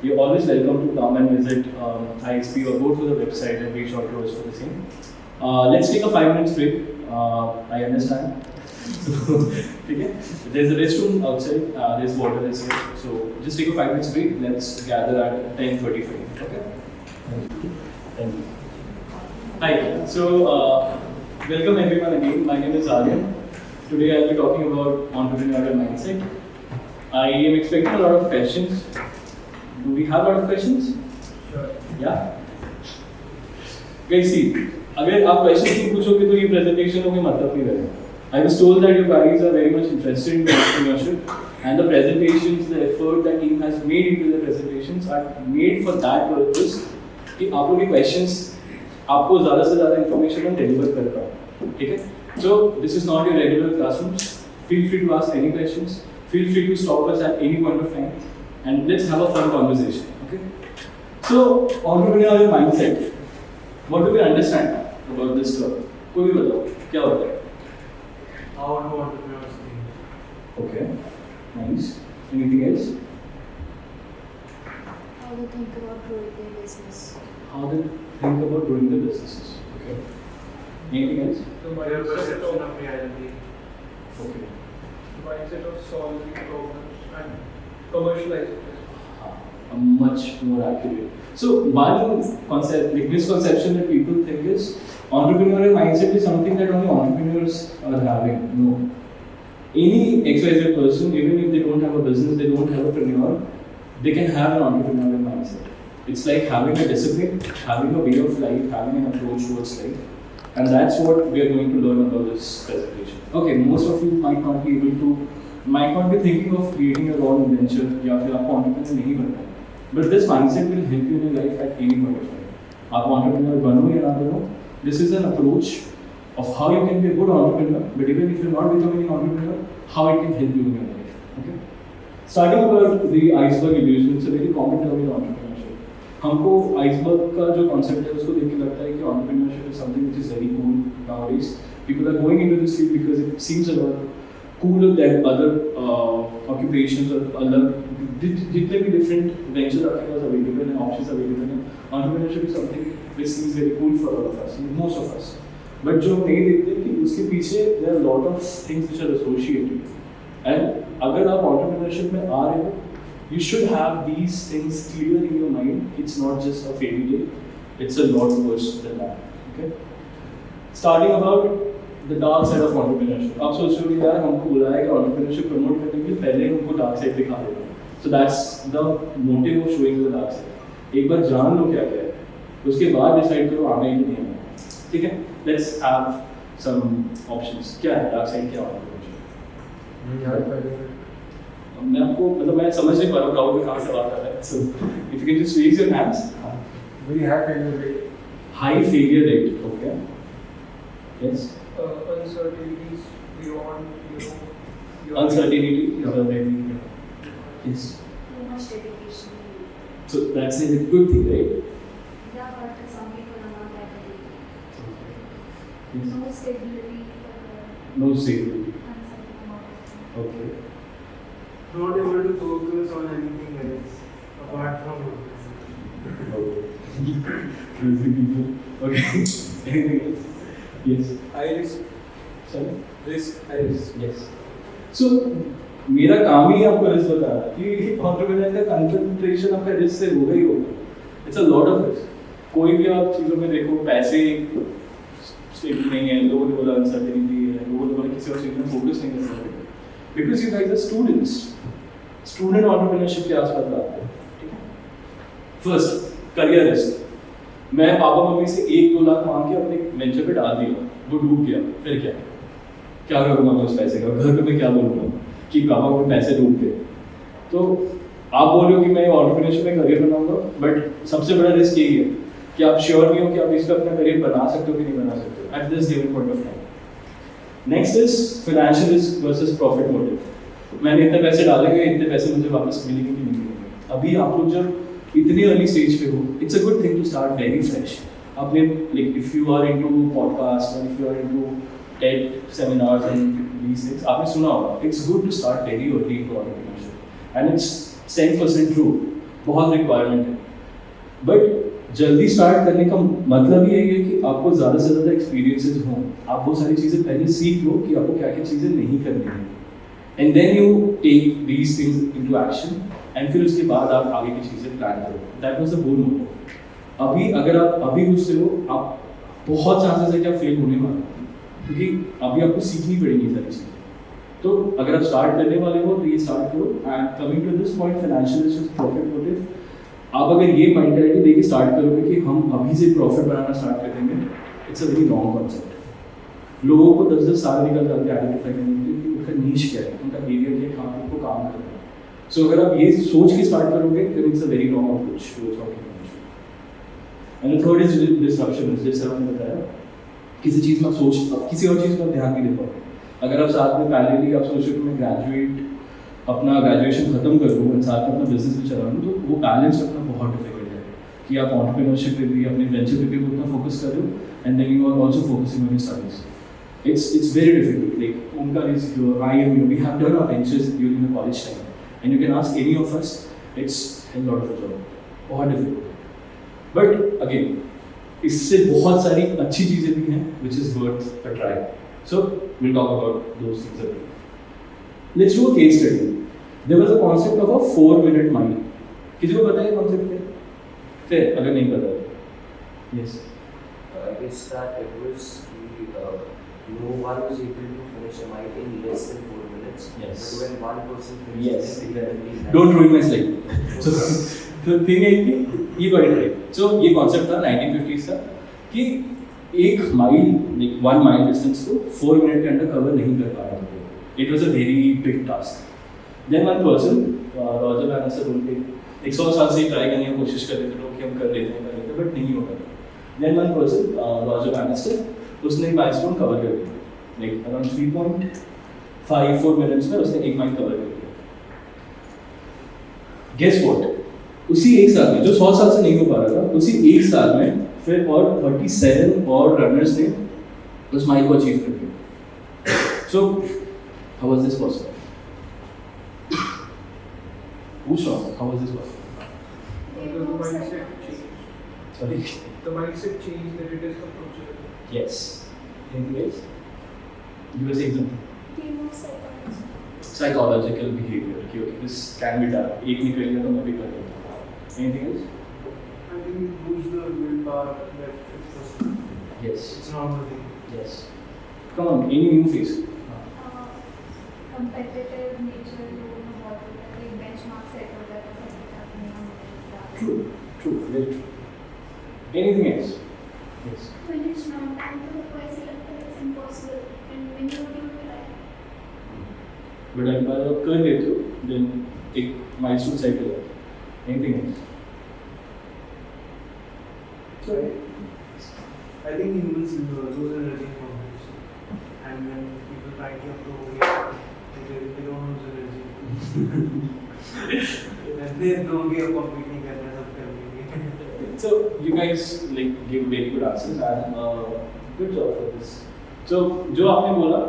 you're always welcome to come and visit ISP or go to the website and reach out to us for the same. Let's take a 5 minutes break. I understand. So, okay? There's a restroom outside, there's water as well. So just take a 5 minutes break. Let's gather at 10:35. Okay? Thank you. Hi. So welcome everyone again. My name is Aryan. Today I'll be talking about entrepreneurial mindset. I am expecting a lot of questions. Do we have a lot of questions? Sure. Yeah? Guys, see, अगर आप question नहीं पूछोगे तो ये presentation में मतलब नहीं रहेगा. I was told that you guys are very much interested in entrepreneurship, and the presentations, the effort that team has made into the presentations are made for that purpose कि आप लोग के questions आपको ज़्यादा से ज़्यादा information हम deliver कर पाओ. ठीक है? So this is not your regular classrooms. Feel free to ask any questions. Feel free to stop us at any point of time, and let's have a fun conversation. Okay? So entrepreneurial mindset. What do we understand about this term? कोई भी बताओ क्या होता है? How do entrepreneurs think? Okay, nice. Anything else? How to think about growing their business. How they think about growing their businesses. Okay. Anything else? The mindset of reality, Okay. the mindset of solving problems and commercializing it. Much more accurate. So one concept, like misconception that people think is entrepreneurial mindset is something that only entrepreneurs are having. No. Any XYZ person, even if they don't have a business, they don't have a preneur, they can have an entrepreneurial mindset. It's like having a discipline, having a way of life, having an approach towards life. And that's what we are going to learn about this presentation. Okay, most of you might not be thinking of creating your own venture या फिर आपको entrepreneur नहीं बनना है. But this mindset will help you in your life at any point of time. आप entrepreneur बनो या ना बनो, this is an approach of how you can be a good entrepreneur. But even if you're not becoming an entrepreneur, how it can help you in your life. Okay. Starting about the iceberg illusion, it's a very common term in entrepreneurship. हमको iceberg का जो concept है उसको देख के लगता है कि entrepreneurship is something which is very cool nowadays. People are going into this field because it seems a lot cooler than other occupations or other जितने भी different ventures आपके पास available हैं, options available हैं. Entrepreneurship is something which seems very cool for all of us, most of us. But जो नहीं देखते कि उसके पीछे there are a lot of things which are associated. And अगर आप entrepreneurship में आ रहे हो, you should have these things clear in your mind. It's not just a fairy tale. It's a lot worse than that. Okay. Starting about the dark side of entrepreneurship. आप सोच रहे हो यार हमको बुलाया कि entrepreneurship promote करने के लिए पहले हमको dark side दिखा देगा. So that's the motive of showing the dark side. एक बार जान लो क्या है, उसके बाद decide करो आना है कि नहीं आना. ठीक है? Let's have some options. क्या है dark side, क्या entrepreneurship? मैं आपको मतलब मैं समझ नहीं पा रहा हूँ crowd में कहाँ से बात कर रहा है. So if you can just raise your hands. Very high failure rate. High failure rate. Okay. Yes. Uncertainties beyond your Uncertainty is a very yes. Too much dedication. So that's a good thing, right? Yeah, but some people are not that dedicated. Yes. No stability. No stability. Uncertain about it. Okay. not able to focus on anything else apart from business. Crazy people. Okay. Anything else? Yes. High risk. Sorry? Risk. High risk. Yes. So मेरा काम ही आपको risk बताना कि entrepreneur का concentration आपका risk से होगा ही होगा. It's a lot of risk. कोई भी आप चीज़ों में देखो, पैसे स्टेबल नहीं है, लोगों ने बोला अनसर्टेनिटी है, लोगों ने बोला किसी और चीज़ में फोकस नहीं कर सकते. Because you guys are students. Student entrepreneurship के आसपास बात है. First career risk. मैं पापा मम्मी से 1-2 लाख मांग के अपने वेंचर पे डाल दिया, वो डूब गया, फिर क्या करूँगा मैं उस पैसे का? घर पे मैं क्या बोलूँगा कि पापा को पैसे डूब गए? तो आप बोल रहे हो कि मैं एंटरप्रेन्योरशिप में करियर बनाऊंगा, बट सबसे बड़ा रिस्क यही है कि आप श्योर नहीं हो कि आप इसका अपना करियर बना सकते हो कि नहीं बना सकते हो at this given point of time. Next is financial risk versus profit motive. मैंने इतने पैसे डालेंगे, इतने पैसे मुझे वापस मिलेंगे कि नहीं मिलेंगे. अभी आप लोग जब इतनी अर्ली स्टेज पे हो, it's a good thing to start very fresh. अपने like if you are into podcast और if you are into TED seminars and these things, आपने सुना होगा, it's good to start very early into entrepreneurship, and it's 10% true. बहुत requirement है। But जल्दी start करने का मतलब ये है कि आपको ज़्यादा से ज़्यादा एक्सपीरियंसेस हों, आप वो सारी चीज़ें पहले सीख लो कि आपको क्या क्या चीज़ें नहीं करनी है, and then you take these things into action, एंड फिर उसके बाद आप आगे की चीज़ें प्लान करो। That was the goal motto. अभी अगर आप अभी घुसते हो, आप बहुत चांसेस है कि आप फेल होने वाले हो, क्योंकि अभी आपको सीखनी पड़ेगी ये सारी चीज़ें। तो अगर आप स्टार्ट करने वाले हो तो ये स्टार्ट करो। And coming to this point, financial profit motive, आप अगर ये मेंटालिटी लेके स्टार्ट करोगे कि हम अभी से प्रॉफिट बनाना स्टार्ट कर देंगे, it's a very wrong concept. लोगों को 10-10 साल निकल जाते हैं आइडेंटिफाई करने के लिए कि उनका नीश क्या है, उनका एरिया क्या है, कहाँ उनको काम करना है। सो अगर आप ये सोच के स्टार्ट करोगे then it's a very wrong approach towards entrepreneurship. And the third is disruption, जैसे आपने बताया, किसी चीज़ में आप सोच, किसी और चीज़ पर ध्यान नहीं दे पाओगे। अगर आप साथ में पैरेलली आप सोचो कि मैं अपना ग्रेजुएशन खत्म कर दूँ और साथ में अपना बिजनेस भी चला लूँ, तो वो बैलेंस रखना बहुत डिफिकल्ट है कि आप एंटरप्रेन्योरशिप पे भी, अपने वेंचर पे भी उतना फोकस कर रहे हो, and then you are also focusing on your studies. It's very difficult. Like Omkar is here, I am here. We have done our ventures during the college time, and you can ask any of us. It's a lot of a job, बहुत difficult. But again, इससे बहुत सारी अच्छी चीज़ें भी हैं, which is worth a try. So we'll talk about those things again. Let's do a case study. There was a concept of a 4-minute mile. किसी को पता है concept क्या? फिर अगर नहीं पता है, yes. I guess that it was no one was able to finish a mile in less than 4 minutes. Yes. But when one person finishes Yes, it, exactly. Don't ruin my slide. So the thing है कि you got it right. So ये concept था 1950s का कि एक mile, 1 mile distance को 4 minute के अंदर कवर नहीं कर पा रहे थे। It was a very big task. Then one person, Roger Bannister बोल के 100 साल से ट्राई करने की कोशिश कर रहे थे लोग कि हम कर लेते हैं, बट नहीं होता था। Then one person, रॉजर बैननिस्टर, उसने एक माइलस्टोन कवर कर दिया, लाइक अराउंड 3.54 मिनट्स में उसने एक माइल कवर कर दिया। गेस व्हाट, उसी एक साल में, जो 100 साल से नहीं हो पा रहा था, उसी एक साल में फिर और 37 और रनर्स ने उस माइल को अचीव कर दिया। So how was this possible? पूछ रहा हूँ, how was this possible? The mindset change. Sorry, The mindset change that it is approachable. yes, anything else? You were saying something? Team of psychology. Psychological behavior, कि okay, this can be done, एक नहीं कर लिया तो मैं भी कर लेता हूँ। Anything else? I think you lose the willpower that it's possible. Yes. It's a normal thing. Yes. Come on, any new phase? Competitive nature लोगों में बहुत होता है, एक benchmark set होता है, तो सबके साथ नहीं होता है। True, true, very true. Anything else? Yes. When it's not done, तो वैसे लगता है it's impossible, and when you do it, But अगर आप कर लेते हो, then एक milestone set हो जाता है। Anything else? So I think humans lose energy in competition, and when people try to approach, they don't lose energy. When they don't give competing करना सब कर लेंगे. So you guys like give very good answers and good job for this. So जो आपने बोला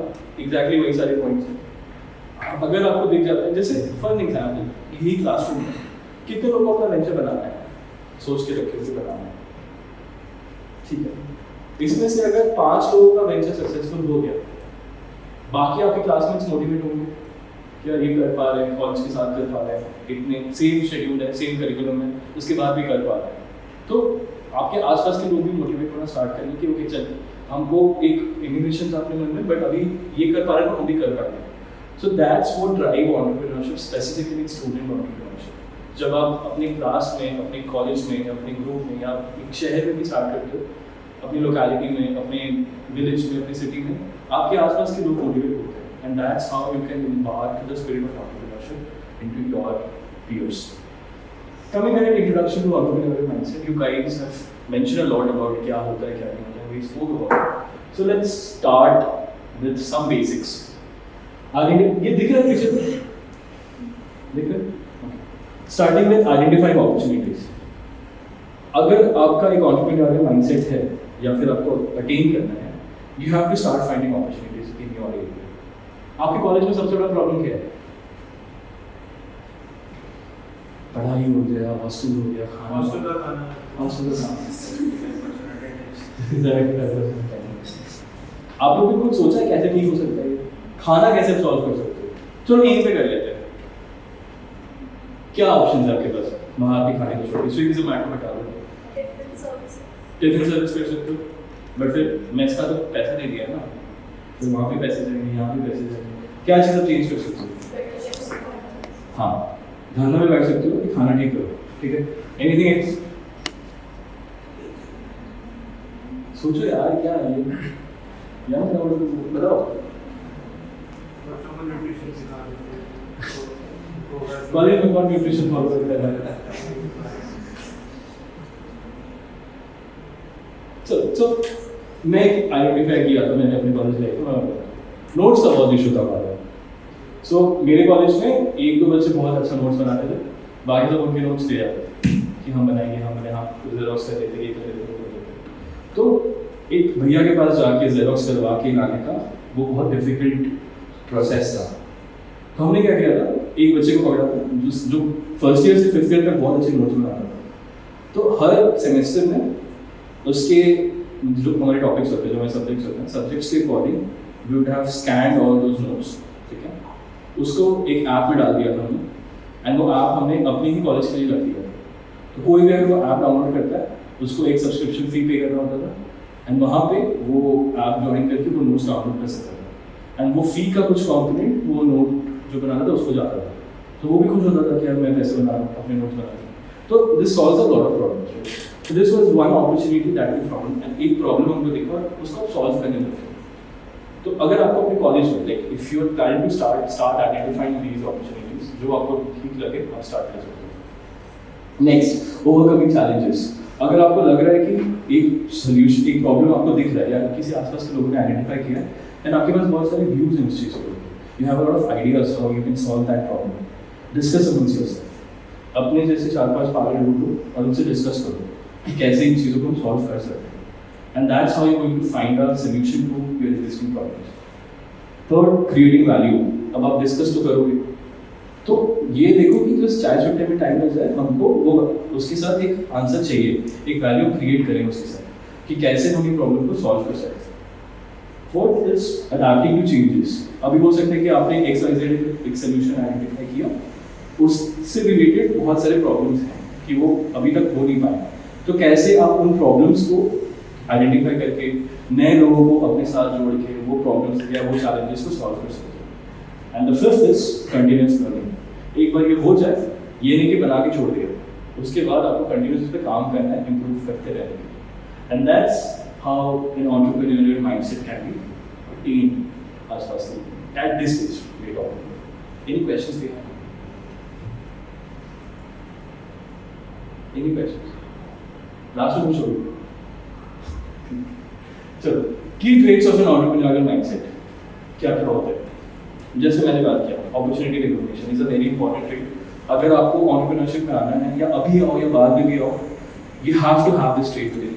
exactly वही सारे points हैं। अगर आपको दिख जाता है, जैसे फन एग्जाम्पल, यही क्लासरूम में कितने लोगों को अपना वेंचर बनाना है, सोच के रखे हुए बनाना है, ठीक है। इसमें से अगर 5 लोगों का वेंचर सक्सेसफुल हो गया, बाकी आपके क्लासमेट्स मोटिवेट होंगे कि यार ये कर पा रहे हैं, कॉलेज के साथ कर पा रहे हैं, इतने सेम शेड्यूल है, सेम करिकुलम है, उसके बाद भी कर पा रहे हैं, तो आपके आसपास के लोग भी मोटिवेट होना स्टार्ट करेंगे कि ओके चल, हमको एक इनोवेशन अपने मन में, बट अभी ये कर पा रहे हैं तो हम भी कर पाएंगे। So that's what drive entrepreneurship, specifically student entrepreneurship. जब आप अपने क्लास में, अपने कॉलेज में, अपने ग्रुप में या एक शहर में भी स्टार्ट करते हो, अपनी लोकेलिटी में, अपने विलेज में, अपनी सिटी में, आपके आसपास के लोग मोटिवेट होते हैं, and that's how you can embark the spirit of entrepreneurship into your peers. Coming at an introduction to entrepreneurial mindset, you guys have mentioned a lot about क्या होता है, क्या नहीं होता है, we spoke about it. So let's start with some basics. ये दिख रहा है पीछे पे? दिख रहा है? Starting with identifying opportunities. अगर आपका एक entrepreneurial mindset है या फिर आपको attain करना है, you have to start finding opportunities in your area. आपके कॉलेज में सबसे बड़ा प्रॉब्लम क्या है? पढ़ाई हो गया, हॉस्टल हो गया, खाना, हॉस्टल का खाना, हॉस्टल का खाना। 10% आप लोग ने कुछ सोचा है कैसे ठीक हो सकता है ये? खाना कैसे सॉल्व कर सकते हो? चलो यहीं पे कर लेते हैं। क्या ऑप्शन है आपके पास बाहर के खाने को छोड़ के? स्विगी जोमैटो हटा दो, टिफिन सर्विस टिफिन सर्विस कर सकते हो, बट फिर मेस का तो पैसा दे दिया ना, फिर वहाँ भी पैसे जाएंगे, यहाँ भी पैसे जाएंगे। क्या चीज़ आप चेंज कर सकते हो? हाँ, धंधा में बैठ सकते हो कि खाना ठीक करो, ठीक है? Anything else? सोचो यार क्या है ये? यार बताओ। बच्चों को न्यूट्रिशन सिखा देते हैं कॉलेज में कौन न्यूट्रिशन फॉलो करता है? तो मैं आइडेंटिफाई किया था मैंने अपने कॉलेज लाइफ में, नोट्स का बहुत इशू था हमारा। सो मेरे कॉलेज में एक दो बच्चे बहुत अच्छा नोट्स बनाते थे, बाकी सब उनके नोट्स दे जाते कि हम बनाएंगे, हम बनाए, हाँ जेरोक्स कर देते, ये कर देते, वो कर देते। तो एक भैया के पास जाके जेरोक्स करवा के लाने का वो बहुत डिफिकल्ट प्रोसेस था। तो हमने क्या किया था, एक बच्चे को पकड़ा था जो फर्स्ट ईयर से फिफ्थ ईयर तक बहुत अच्छे नोट्स बनाता था। तो हर सेमेस्टर में उसके जो हमारे टॉपिक्स होते हैं, जो हमारे सब्जेक्ट्स होते हैं, सब्जेक्ट्स के according we would have scanned all those notes, ठीक है? उसको एक ऐप में डाल दिया था हमने, एंड वो ऐप हमने अपने ही कॉलेज के लिए रख दिया था। तो कोई भी अगर वो ऐप डाउनलोड करता है उसको एक सब्सक्रिप्शन फी पे करना होता था, एंड वहाँ पे वो ऐप ज्वाइन करके वो नोट्स डाउनलोड कर सकता था, एंड वो फी का कुछ कॉम्पोनेंट वो नोट जो बनाना था उसको जाता था। तो वो भी खुश होता था कि यार मैं पैसे बना रहा हूँ, अपने नोट्स बना रहा हूँ। तो this solves a lot of problems. So this was one opportunity that we found, and एक प्रॉब्लम हमको देखा और उसको आप सॉल्व करने लगे। तो अगर आपको अपने कॉलेज में like if you are trying to start identifying these opportunities जो आपको ठीक लगे आप स्टार्ट कर सकते हो। Next, overcoming challenges. अगर आपको लग रहा है कि एक सोल्यूशन, एक प्रॉब्लम आपको दिख रहा है या किसी आसपास के लोगों ने आइडेंटिफाई किया है, एंड आपके पास बहुत सारे व्यूज हैं उस चीज़ को, you have a lot of ideas how you can solve that problem. Discuss amongst yourself, अपने जैसे 4-5 पागल ढूंढो और उनसे डिस्कस करो कि कैसे इन चीज़ों को हम सॉल्व कर सकते हैं, and that's how you going to find a solution to your existing problems. Third, creating value. अब आप डिस्कस तो करोगे, तो ये देखो कि जो चाय छुट्टे में टाइम लग जाए, हमको वो उसके साथ एक आंसर चाहिए, एक वैल्यू क्रिएट करें उसके साथ कि कैसे हम ये प्रॉब्लम को सॉल्व कर सकते हैं। Fourth is adapting to changes. अभी हो सकता है कि आपने XYZ एक सोल्यूशन आइडेंटिफाई किया, उससे रिलेटेड बहुत सारे प्रॉब्लम्स हैं कि वो अभी तक हो नहीं पाए, तो कैसे आप उन प्रॉब्लम्स को आइडेंटिफाई करके नए लोगों को अपने साथ जोड़ के वो प्रॉब्लम्स या वो चैलेंजेस को सॉल्व कर सकते हो। And the fifth is continuous learning. एक बार ये हो जाए, ये नहीं कि बना के छोड़ दिया, उसके बाद आपको कंटिन्यूस उस पर काम करना है, इम्प्रूव करते रहना है। And that's how an entrepreneurial mindset can be attend at this stage we are talking. Any questions they have? Any questions? Last one show you. चलो, key traits of an entrepreneurial mindset क्या क्या होता है? जैसे मैंने बात किया, opportunity recognition is a very important trait. अगर आपको entrepreneurship में आना है या अभी आओ या बाद में भी आओ, you have to have this trait within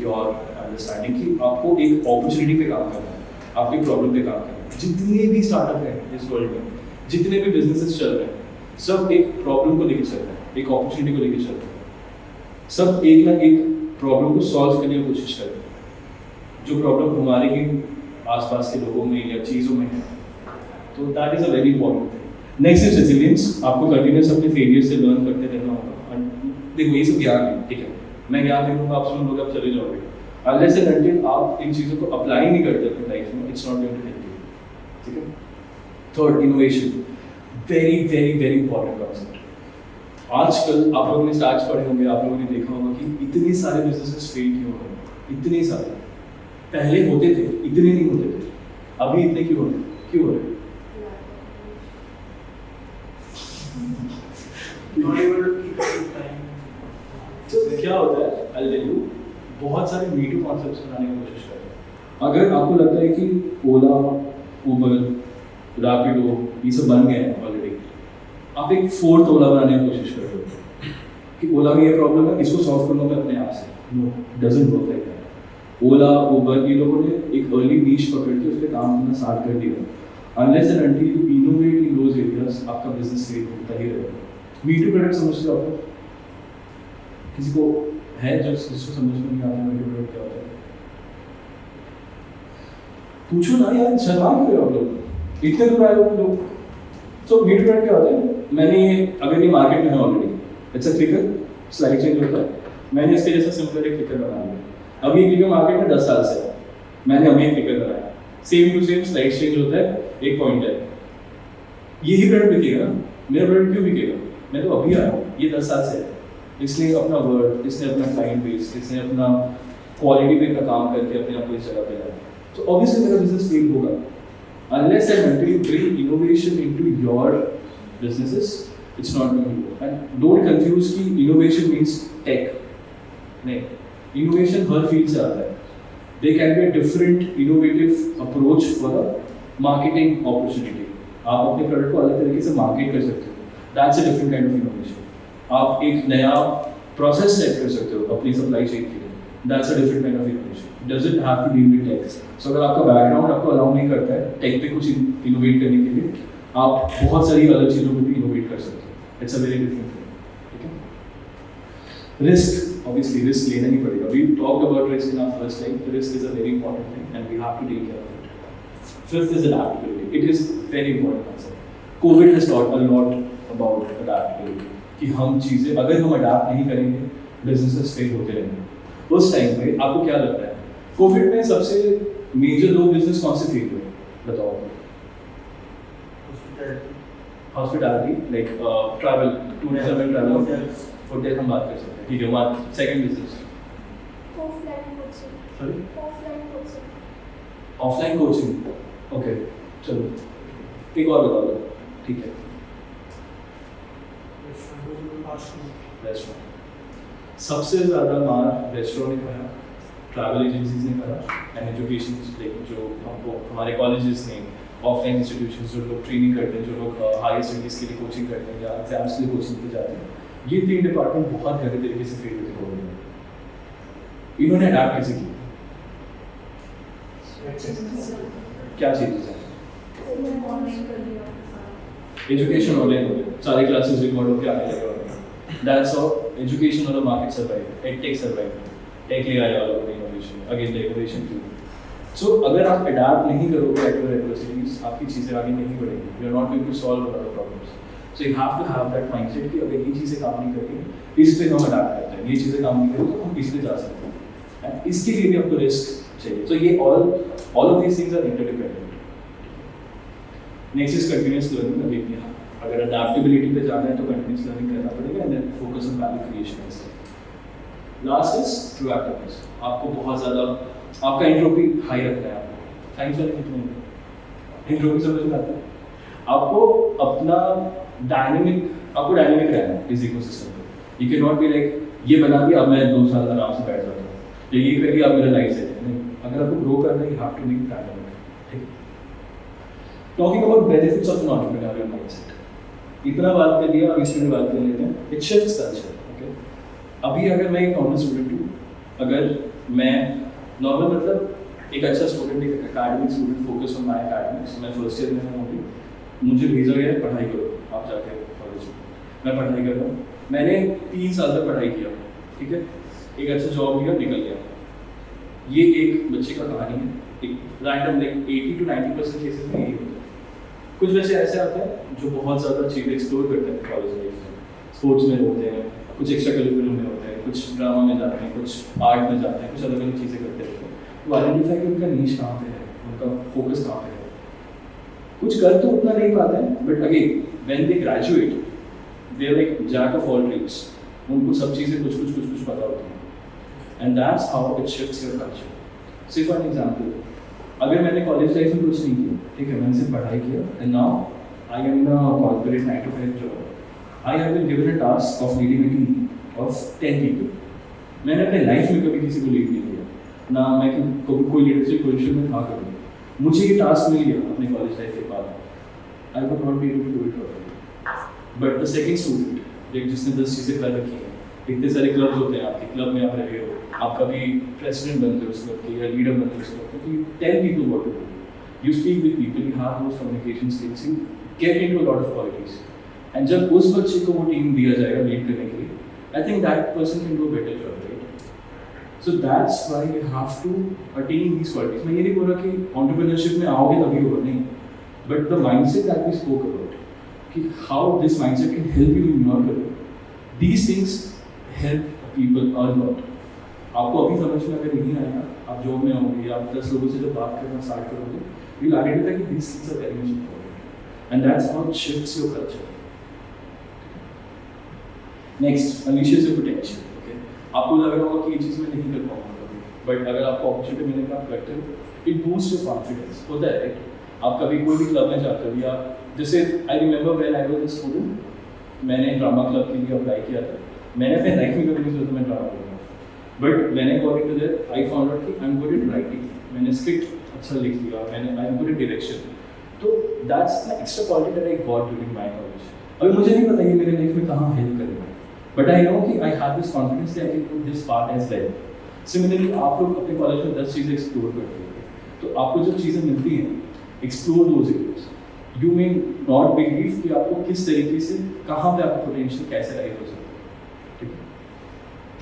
your understanding कि आपको एक opportunity पे काम करना है, आपकी प्रॉब्लम पे काम करना है। जितने भी स्टार्टअप हैं इस वर्ल्ड में, जितने भी बिजनेसेस चल रहे हैं, सब एक प्रॉब्लम को लेकर चल रहे हैं, एक अपॉर्चुनिटी को लेकर चल रहे हैं, सब एक ना एक प्रॉब्लम को सॉल्व करने की कोशिश कर रहे हैं, जो प्रॉब्लम हमारे ही आसपास के लोगों में या चीज़ों में है। तो that is a very important thing. Next is resilience. आपको कंटिन्यूस अपने फेलियर से लर्न करते रहना होगा। देखो ये सब ज्ञान है, ठीक है, मैं ज्ञान दे दूंगा, आप सुन लोगे, आप चले जाओगे। अनलेस एंड अनटिल आप इन चीज़ों को अप्लाई नहीं करते अपनी लाइफ में, it's not going to help you, ठीक है। Third, innovation. Very very very important concept. आजकल आप लोगों ने स्टार्ट पढ़े होंगे, आप लोगों ने देखा होगा कि इतने सारे बिजनेसेस फेल क्यों हो रहे हैं, इतने सारे। पहले होते थे, इतने नहीं होते थे, अभी इतने क्यों हो रहे हैं, क्यों हो रहे हैं? Not able to keep up with time. तो क्या होता है, I'll tell you, बहुत सारे Me Too कॉन्सेप्ट्स बनाने की कोशिश करते हैं। अगर आपको लगता है कि ओला, उबर, रैपिडो ये सब बन गए हैं ऑलरेडी, आप एक फोर्थ ओला बनाने की कोशिश कर रहे हो कि ओला में ये प्रॉब्लम है, इसको सॉल्व करूँगा मैं अपने आप से। No, doesn't work like that. Ola, Uber ये लोगों ने एक अर्ली नीश पकड़ के उस पर काम करना स्टार्ट कर दिया। Unless and until you innovate in those areas, आपका बिजनेस फेल होता ही रहेगा। मीटू प्रोडक्ट समझते हो आप लोग? किसी को है जो जिसको समझ में नहीं आता मीटू प्रोडक्ट क्या होता है? पूछो ना यार, शर्मा क्यों रहे हो आप लोग? इतने दूर आए हो लोग। तो मीटू प्रोडक्ट क्या होता है? मैंने अगर ये मार्केट में है already, it's a clicker, slide change होता है, मैंने इसके जैसा सिंपल एक क्लिकर बना लिया। अब ये क्लिकर मार्केट में 10 साल से है, मैंने अभी एक क्लिकर बनाया, same to same slide change होता है, एक पॉइंटर। यही प्रोडक्ट बिकेगा ना? मेरा प्रोडक्ट क्यों बिकेगा? मैं तो अभी आया हूँ, ये 10 साल से है, इसलिए अपना वर्ड, इसने अपना क्लाइंट बेस, इसने अपना क्वालिटी पे का काम करके अपने आप को इस जगह पे लाया। तो ऑब्वियसली मेरा बिजनेस फेल होगा unless and until you bring innovation into your businesses, it's not going to work. And don't confuse कि innovation means tech. नहीं, innovation हर field से आता है. There can be a different innovative approach for a marketing opportunity. आप अपने product को अलग तरीके से मार्केट कर सकते हो. That's a different kind of innovation. आप एक नया प्रोसेस सेट कर सकते हो अपनी सप्लाई चेन के लिए. That's a different kind of innovation. Doesn't have to deal with tech. So अगर आपका बैकग्राउंड आपको अलाउ नहीं करता है टेक पे कुछ इनोवेट करने के लिए, आप बहुत सारी अलग चीज़ों में भी इनोवेट कर सकते हो. It's a very different thing. ठीक है. रिस्क, ऑब्वियसली रिस्क लेना ही पड़ेगा. We talked about risk in our first line. Risk is a very important thing and we have to take care of it. Fifth is adaptability. It is very important concept. COVID has taught a lot about adaptability कि हम चीज़ें अगर हम adapt नहीं करेंगे businesses fail होते रहेंगे. उस टाइम पे आपको क्या लगता है कोविड में सबसे मेजर दो बिजनेस कौन से फेल हुए? बताओ. Hospitality, like travel, tourism and travel, hotel हम बात कर सकते हैं. ठीक है. हमारा second business offline coaching. Sorry, offline coaching. Offline coaching. Okay, चलो एक और बता दो. ठीक है. रेस्टोरेंट. सबसे ज़्यादा मार रेस्टोरेंट ने खाया, ट्रैवल एजेंसीज ने करा, एंड एजुकेशन जो हमको हमारे कॉलेजेस ने, ऑफलाइन इंस्टीट्यूशंस जो लोग ट्रेनिंग करते हैं, जो लोग हायर स्टडीज़ के लिए कोचिंग करते हैं या एग्जाम्स के लिए कोचिंग पे जाते हैं, ये तीन डिपार्टमेंट बहुत गहरे तरीके से फेल हुए थे कोविड में. इन्होंने अडैप्ट कैसे किया? क्या चीज़ें हैं? ऑनलाइन कर दिया. एजुकेशन ऑनलाइन हो गया, सारे क्लासेस रिकॉर्ड होकर आने लगे. That's how education or the market survived. EdTech survived. Tech ले आया लोगों ने innovation. Again the innovation too. So अगर आप adapt नहीं करोगे at your adversities, आपकी चीज़ें आगे नहीं बढ़ेंगी. You are not going to solve a lot of problems. So you have to have that mindset कि अगर ये चीज़ें काम नहीं करेंगी, इस पे हम adapt करते हैं. ये चीज़ें काम नहीं करेंगी तो हम इस पे जा सकते हैं. And इसके लिए भी आपको risk चाहिए. So ये all of these things are interdependent. Next is continuous learning. अभी अगर अडैप्टेबिलिटी पे जाना है तो कंटिन्यूस लर्निंग करना पड़ेगा and then focus on value creation instead. Last is proactiveness. आपको बहुत ज़्यादा आपका एंट्रोपी हाई रखना है. आपको साइंस वाले कितने एंट्रोपी समझ में आता है? आपको अपना आपको डायनेमिक रहना है इस इकोसिस्टम पे. You can not be like ये बना दिया अब मैं 2 साल आराम से बैठ जाता हूँ, तो ये कर दिया अब मेरा लाइफ सेट नहीं. अगर आपको ग्रो करना है you have to be dynamic. ठीक. Talking about benefits of an entrepreneurial mindset. इतना बात कर लिया, अब इसमें बात कर लेते हैं. It shifts culture. ओके, अभी अगर मैं एक नॉर्मल स्टूडेंट हूँ, अगर मैं नॉर्मल मतलब एक अच्छा स्टूडेंट, एक academic student, focus on my academics, मैं फर्स्ट ईयर में हूँ अभी, मुझे भेजा गया है पढ़ाई करो आप जाके कॉलेज में. मैं पढ़ाई कर रहा हूँ. मैंने 3 साल तक पढ़ाई किया. ठीक है. एक अच्छा जॉब लिया, निकल गया. ये एक बच्चे का कहानी है. एक रैंडम लाइक 80 to 90% केसेस में यही होता है. कुछ बच्चे ऐसे आते हैं जो बहुत ज़्यादा चीज़ें एक्सप्लोर करते हैं कॉलेज लाइफ में. स्पोर्ट्स में होते हैं, कुछ एक्स्ट्रा करिकुलम में होते हैं, कुछ ड्रामा में जाते हैं, कुछ आर्ट में जाते हैं, कुछ अलग अलग चीज़ें करते रहते हैं. तो आइडेंटिफाई कि उनका नीश कहाँ पे है, उनका फोकस कहाँ पे है. कुछ कर तो उतना नहीं पाते हैं, but again when they graduate they are like jack of all trades. उनको सब चीज़ें कुछ पता होती हैं. And that's how it shifts your culture. See for an example, अगर मैंने कॉलेज लाइफ में कुछ नहीं किया, ठीक है, मैंने सिर्फ पढ़ाई किया, and now I am in a corporate 9 to 5 job. I have been given a task of leading a team of 10 people. मैंने अपने लाइफ में कभी किसी को लीड नहीं किया, ना मैं कोई लीडरशिप पोजीशन में था कभी. मुझे ये टास्क मिल गया अपने कॉलेज लाइफ के बाद. I would not be able to do it properly. But the second student जिसने 10 चीज़ें कर रखी हैं, इतने सारे क्लब्स होते हैं, आपके क्लब में आप रहे हो, आप कभी प्रेसिडेंट बनते हो उस क्लब के या लीडर बनते हो उस क्लब के, you tell people what to do. You speak with people, you have those communication skills, you get into a lot of qualities. And जब उस बच्चे को वो टीम दिया जाएगा लीड करने के लिए, I think that person can do better job, right? So that's why you have to attain these qualities. मैं ये नहीं बोल रहा कि एंटरप्रेन्योरशिप में आओगे तभी होगा, नहीं, but the mindset that we spoke about, कि how this mindset can help you in your career, these things help people a lot. आपको अभी समझ में अगर नहीं आएगा, आप जॉब में होंगे या आप 10 लोगों से जब बात करना स्टार्ट करोगे, you'll identify that these things are very much important, and that's how it shifts your culture. Next, unleashes your potential. Okay, आपको लग रहा होगा कि ये चीज़ मैं नहीं कर पाऊंगा कभी, बट अगर आपको अपॉर्चुनिटी मिलने का आप करते हो, it boosts your confidence. होता है, right? आप कभी कोई भी क्लब में जाते हो, या जैसे I remember when I was a student, मैंने ड्रामा क्लब के लिए अप्लाई किया था. मैंने अपने लाइफ में कभी नहीं सोचा मैं ड्रामा करूँगा, but when I got into there, I found out कि I'm good at writing. मैंने स्क्रिप्ट अच्छा लिख लिया, मैंने I am good at direction. तो that's the extra quality that I got during my college. अभी मुझे नहीं पता ये मेरे लाइफ में कहाँ हेल्प करेगा, बट आई नो कि I have this confidence that I can do this part as well. Similarly आप लोग अपने कॉलेज में 10 चीज़ें एक्सप्लोर करते हो, तो आपको जब चीज़ें मिलती हैं, explore those areas. You may not believe कि आपको किस तरीके से कहाँ पे आपका पोटेंशियल कैसे राइज हो सकता है. ठीक है.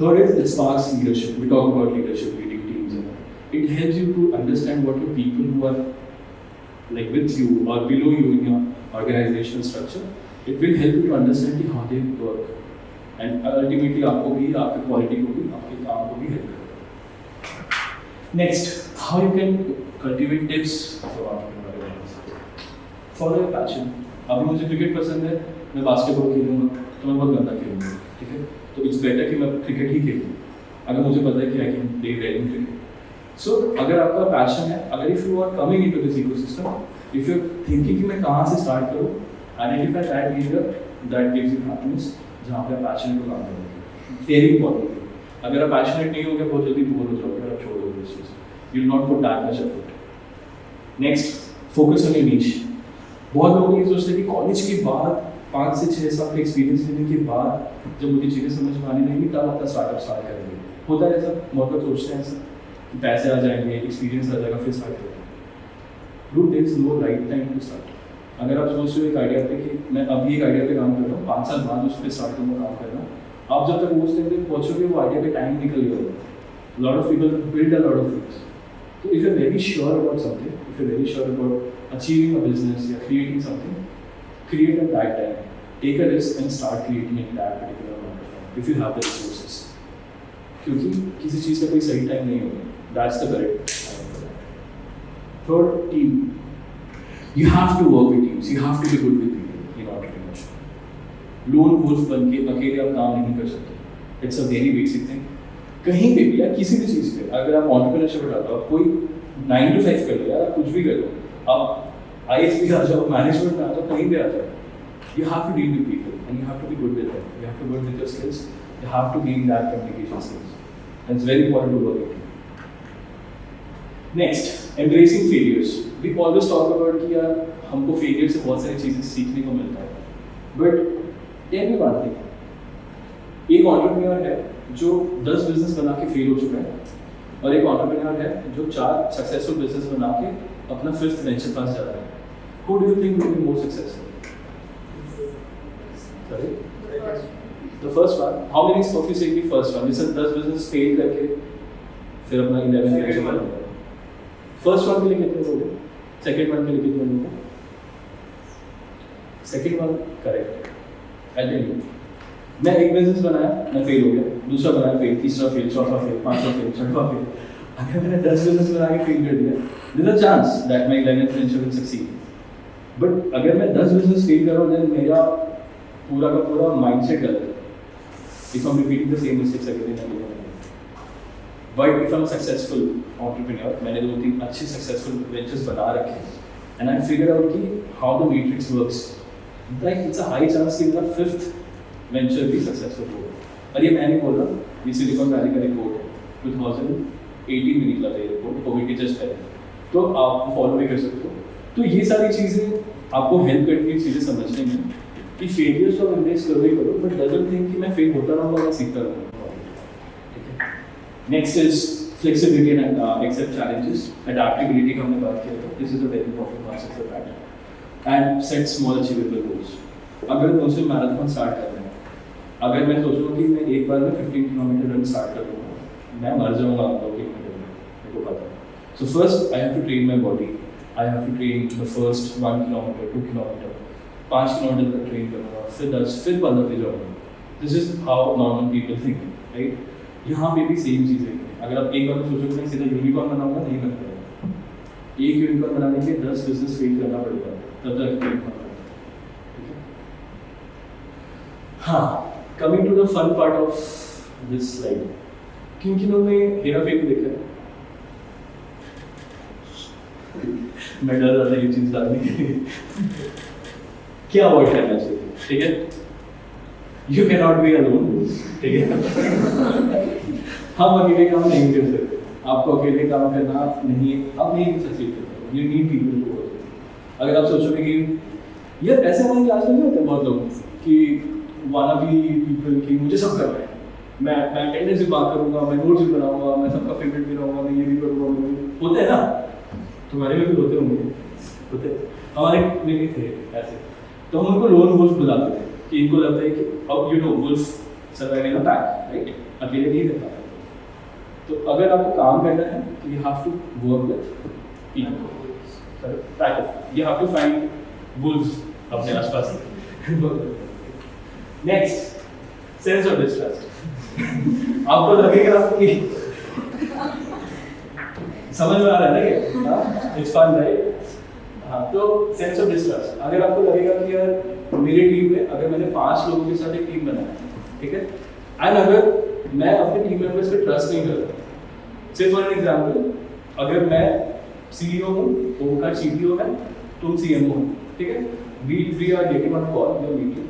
Third is it sparks leadership. We talk about leadership, leading teams and it helps you to understand what the people who are like with you or below you in your organizational structure, it will help you to understand how they work, and ultimately आपको भी, आपके quality को भी, आपके काम को भी help करेगा. Next, how you can cultivate tips for entrepreneurial. Follow your passion. अभी मुझे क्रिकेट पसंद है, मैं बास्केटबॉल खेलूंगा तो मैं बहुत गंदा खेलूंगा, ठीक है, तो इट्स बेटर कि मैं क्रिकेट ही खेलूँ अगर मुझे पता है कि I can play well in cricket. So अगर आपका पैशन है, अगर if you are coming into this ecosystem, if you are thinking कि मैं कहाँ से स्टार्ट करूँ, identify that area that gives you happiness, जहाँ पे आप पैशन को काम करोगे. Very important. अगर आप पैशनेट नहीं होगे, बहुत जल्दी बोर हो जाओगे और आप छोड़ दोगे इस चीज़. You will not put that much effort. Next, focus on your niche. बहुत लोग ये सोचते हैं कि कॉलेज के बाद 5 से 6 साल का एक्सपीरियंस लेने के बाद जब मुझे चीज़ें समझ में आने लगेंगी तब अपना स्टार्टअप स्टार्ट करेंगे. होता है ऐसा, बहुत लोग सोचते हैं ऐसा कि पैसे आ जाएंगे, एक्सपीरियंस आ जाएगा, फिर स्टार्ट करेंगे. Do there is no right time to start. अगर आप सोच रहे हो एक आइडिया पे कि मैं अभी एक आइडिया पे काम कर रहा हूँ, 5 साल बाद उस पर स्टार्ट करूँगा काम करना, आप जब तक उस टाइम पे पहुँचोगे वो आइडिया पे टाइम निकल गया. Lot of people build a lot of things. तो if you are very sure about something, if you are very sure about achieving a business या creating something, create at that time. Take a risk and start creating in that particular amount of time if you have the resources. क्योंकि किसी चीज़ का कोई सही time नहीं होगा. That's the correct time for that. Third, team. You have to work with teams. You have to be good with people in entrepreneurship. Lone wolf बन के अकेले आप काम नहीं कर सकते. It's a very basic thing. कहीं पे भी या किसी भी चीज़ पे अगर आप entrepreneurship उठाते हो, आप कोई 9 to 5 कर लो या कुछ भी कर लो, आप ISP आ जाओ, मैनेजमेंट में आ जाओ, कहीं भी आ जाओ, you have to deal with people and you have to be good with them. You have to be good with your skills. You have to gain that communication skills. And it's very important to work with you. Next, embracing failures. We always talk about कि यार हमको failure से बहुत सारी चीज़ें सीखने को मिलता है. But tell me one thing. एक entrepreneur है जो 10 बिजनेस बना के फेल हो चुका है, और एक entrepreneur है जो 4 सक्सेसफुल बिजनेस बना के अपना 5th वेंचर पास जा रहा है. Who do you think will be more successful? Sorry? The first one. How many of you say the first one? This is 10 business fail करके फिर अपना 11 वेंचर बना. First one के लिए कितने लोग हैं? Second one के लिए कितने लोग हैं? Second one correct. I'll tell you. मैं एक बिजनेस बनाया, मैं फेल हो गया, दूसरा बनाया फेल, तीसरा फेल, चौथा फेल, पांचवा फेल, छठवां फेल. अगर मैंने 10 बिजनेस बना के फेल कर दिया, there's a chance that my 11th venture will succeed. But अगर मैं 10 बिजनेस फेल कर रहा हूँ, then मेरा पूरा का पूरा माइंडसेट गलत है. If I'm repeating the same mistakes again and again. But if I'm a successful entrepreneur, मैंने 2-3 अच्छे successful ventures बना रखे हैं, and I figured out कि how the matrix works. Like it's a high chance कि मेरा 5th venture भी successful होगा. और ये मैं नहीं बोल रहा, ये सिलिकॉन वैली का रिपोर्ट है, 2018 में निकला था ये रिपोर्ट, कोविड के जस्ट पहले. तो आप फॉलो भी कर सकते हो. तो ये सारी चीज़ें आपको हेल्प करती है चीज़ें समझने में कि फेलियर्स तो एम्ब्रेस करो ही करो, बट डजंट थिंक कि मैं फेल होता रहूँगा, मैं सीखता रहूँगा. ठीक है. Next is flexibility and accept challenges. Adaptability का हमने बात किया था. This is a very important concept for that. And set small achievable goals. अगर मुझे मैराथन स्टार्ट करना है, अगर मैं सोचूँ कि मैं एक बार में 15 किलोमीटर रन स्टार्ट करूँगा, मैं मर जाऊँगा 2 किलोमीटर में, मेरे को पता है। So first I have to train my body, I have to train the first 1 kilometre 2 kilometre, 5 kilometre तक ट्रेन करूँगा, फिर 10, फिर 15 पे जाऊँगा। This is how normal people think, right? यहाँ पे भी सेम चीज़ें हैं। अगर आप एक बार में सोचोगे मैं सीधा यूनिकॉर्न बनाऊंगा, नहीं बन पाएगा। एक यूनिकॉर्न बनाने के 10 बिजनेस फेल करना पड़ेगा, तब तक यूनिकॉर्न बनेगा। ठीक है? हाँ, coming to the fun part of this slide, किन किनों ने हेरा फेरी देखा है? मैं डर रहा था ये चीज़ डालने के लिए। क्या अवॉइड करना चाहिए? ठीक है, you can not be alone, ठीक है? हम अकेले काम नहीं कर सकते, आपको अकेले काम करना नहीं है, आप नहीं सक्सीड कर सकते, you need people to work. अगर आप सोचोगे कि यार ऐसे हमारे क्लास में नहीं होते बहुत लोग कि वाना भी पीपल की मुझे सब करना है, मैं अटेंडेंस भी बात करूँगा, मैं नोट्स भी बनाऊंगा, मैं सबका फेवरेट भी रहूँगा, मैं ये भी करूँगा, होते हैं ना? तुम्हारे में भी होते होंगे, होते हमारे में भी थे ऐसे। तो हम उनको लोन वुल्फ बुलाते थे कि इनको लगता है कि अब you know wolf survive in a pack, right? अकेले नहीं कर पाते। तो अगर आपको काम करना है तो you have to work with people, pack, you have to find wolves अपने आसपास। Next, sense of distrust. आपको लगेगा कि समझ में आ रहा है ना ये? It's fun, right? हाँ, तो सेंस ऑफ डिस्ट्रस्ट, अगर आपको लगेगा कि यार मेरी टीम में अगर मैंने 5 लोगों के साथ एक टीम बनाया, ठीक है, एंड अगर मैं अपने टीम मेंबर्स पे ट्रस्ट नहीं करता, सिर्फ फॉर एन एग्जाम्पल, अगर मैं सीईओ हूँ, ओमकार सीटीओ है, तुम सीएमओ हो, ठीक है, we are getting on call, we are meeting.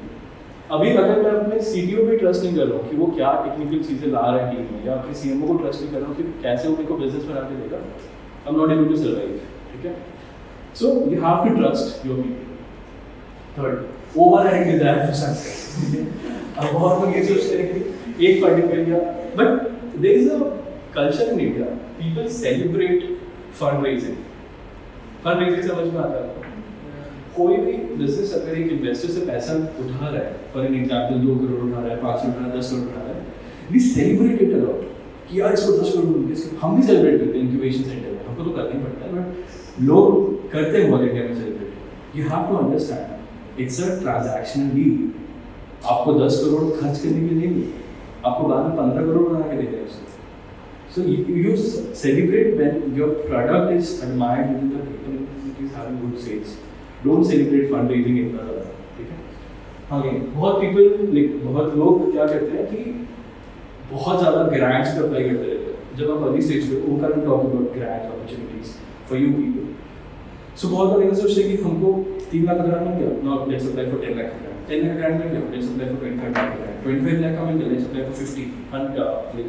अभी अगर मैं अपने सीटीओ पे ट्रस्ट नहीं कर रहा हूँ कि वो क्या टेक्निकल चीज़ें ला रहे हैं टीम में, या अपने सीएमओ को ट्रस्ट नहीं कर रहा हूँ कि कैसे वो मेरे को बिजनेस बना के देगा, I am not able to survive, ठीक है? So you have to trust your people. Third, overriding desire for success. अब बहुत लोग ये सोचते हैं कि एक फंडिंग मिल गया, but there is a culture in India. People celebrate fundraising. Fundraising समझ में आता है? कोई भी बिजनेस अगर एक इन्वेस्टर से पैसा उठा रहा है, फॉर एन एग्जाम्पल 2 करोड़ उठा रहा है, 5 करोड़ उठा रहा है, 10 करोड़ उठा रहा है, we celebrate it a lot. कि यार इसको 10 करोड़ मिल गया, हम भी सेलिब्रेट करते हैं इंक्यूबेशन सेंटर में, हमको तो करना ही पड़ता है, बट लोग करते हैं बहुत इंडिया में celebrate. You have to understand it's a transactional deal. आपको 10 करोड़ खर्च करने के लिए नहीं, आपको बाद में 15 करोड़ बना के देते हैं उसको। So you celebrate when your product is admired with the people, it is having good sales. Don't celebrate fund raising इतना ज़्यादा, ठीक है? हाँ, बहुत पीपल, बहुत लोग क्या करते हैं कि बहुत ज़्यादा ग्रांट्स पे अप्लाई करते रहते हैं। जब आप अर्ली स्टेज पे, वो can talk about grants opportunities for you people. So बहुत लोग ऐसा सोचते हैं कि हमको 3 लाख ग्रांट मिल गया, now let's apply for 10 lakh grant, 10 lakh grant मिल गया, let's apply for 25 lakh grant, 25 lakh का मिल गया, लेट्स अप्लाई फॉर 50,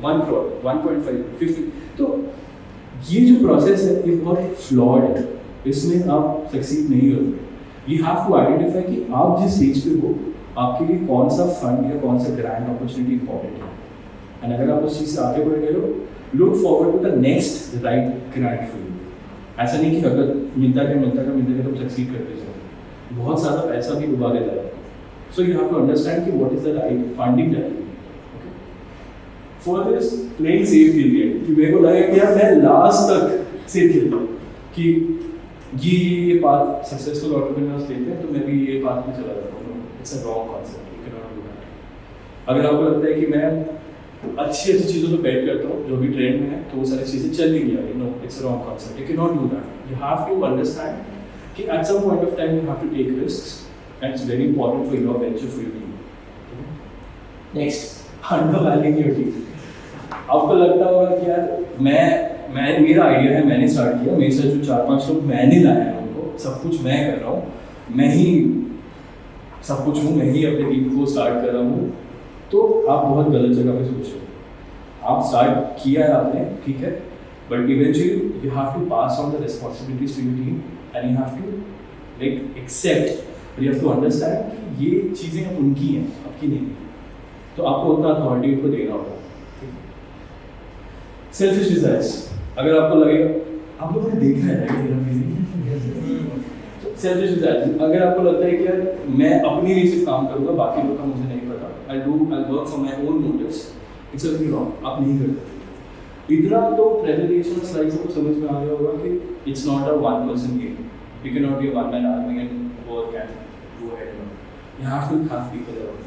1 करोड़, 1.5, 50। तो ये जो प्रोसेस है ये बहुत फ्लॉड है, इसमें आप सक्सीड नहीं होते। यू हैव टू आइडेंटिफाई कि आप जिस स्टेज पे हो, आपके लिए कौन सा फंड या कौन सा ग्रांट अपॉर्चुनिटी इंपॉर्टेंट है, एंड अगर आप उस चीज़ से आगे बढ़ गए हो, look forward to the next right grant for you. ऐसा नहीं कि अगर मिलता है तुम सक्सीड करते जाओ, बहुत सारा पैसा भी डुबा देता है। So you have to understand कि what is the right funding time. For this playing safe period, कि मेरे को लगे कि यार मैं लास्ट तक सेफ खेलता हूँ कि ये पाथ सक्सेसफुल एंटरप्रेन्योर्स लेते हैं, तो मैं भी ये पाथ में चला जाता हूँ। It's a wrong concept, you can not do that. अगर आपको लगता है कि मैं अच्छी चीज़ों पे बेट करता हूँ, जो भी ट्रेंड में है, तो वो सारी चीज़ें चल नहीं गया, no, it's a wrong concept, you can not do that. You have to understand कि at some point of time you have to take risks, and it's very important for your venture, for your team. Next, undervaluing your team. आपको लगता होगा कि यार मैं मेरा idea है, मैंने स्टार्ट किया, मेरे साथ जो 4-5 लोग मैंने लाए हैं, उनको सब कुछ मैं कर रहा हूँ, मैं ही सब कुछ हूँ, मैं ही अपने टीम को स्टार्ट कर रहा हूँ, तो आप बहुत गलत जगह पे सोच रहे हो। आप स्टार्ट किया है आपने, ठीक है, but eventually you have to pass on the responsibilities to your team, and you have to like accept, you have to understand कि ये चीज़ें उनकी हैं, आपकी नहीं है, तो आपको उतना अथॉरिटी उनको देना होगा। सेल्फिश डिजायर्स, अगर आपको लगेगा, आप लोगों ने देखा है तो सेल्फिश डिजायर, अगर आपको लगता है कि यार मैं अपनी लिए सिर्फ काम करूंगा, बाकी लोग का मुझे नहीं पता, I work for my own motives, it's very wrong, आप नहीं कर सकते। इतना तो प्रेजेंटेशन स्लाइड्स को समझ में आ गया होगा कि it's not a one person game, you can not be a one man army and work and go ahead, you have to have people around.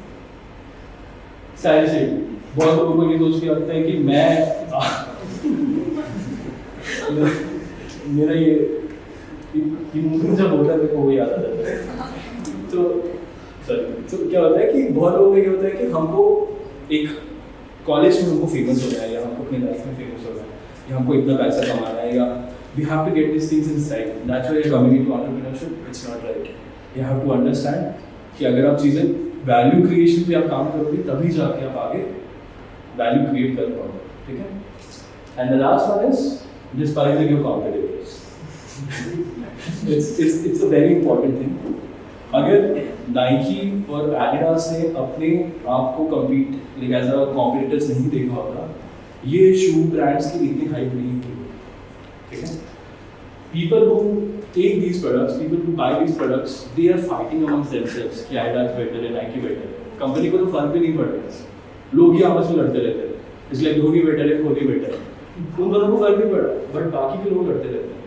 Side से बहुत लोगों को ये सोच के लगता है कि मेरा ये मूवी जब होता है मेरे को वो याद आ जाता है। तो क्या होता है कि बहुत लोगों को ये होता है कि हमको एक कॉलेज में हमको फेमस होना है, या हमको अपनी लाइफ में फेमस होना है, या हमको इतना पैसा कमाना है, या we have to get this things inside, that's why coming into entrepreneurship, it's not right. You have to understand कि अगर आप चीज़ें वैल्यू क्रिएशन पे आप काम करोगे तभी जाके आप आगे वैल्यू क्रिएट कर पाओगे, ठीक है। And the last one is despising your competitors. it's a very important thing. अगर नाइकी और एडिडास ने अपने आप को compete like as a competitors नहीं देखा होगा, ये शू ब्रांड्स की इतनी हाइप नहीं थी, ठीक है। People who take these products, people who buy these products, they are fighting amongst themselves कि एडिडास बेटर है, नाइकी बेटर है। कंपनी को तो फर्क भी नहीं पड़ रहा, लोग ही आपस में लड़ते रहते हैं, इसलिए धोनी बेटर है, कोहली बेटर है, उन दोनों को फर्क नहीं पड़ा, बट बाकी के लोग लड़ते रहते हैं।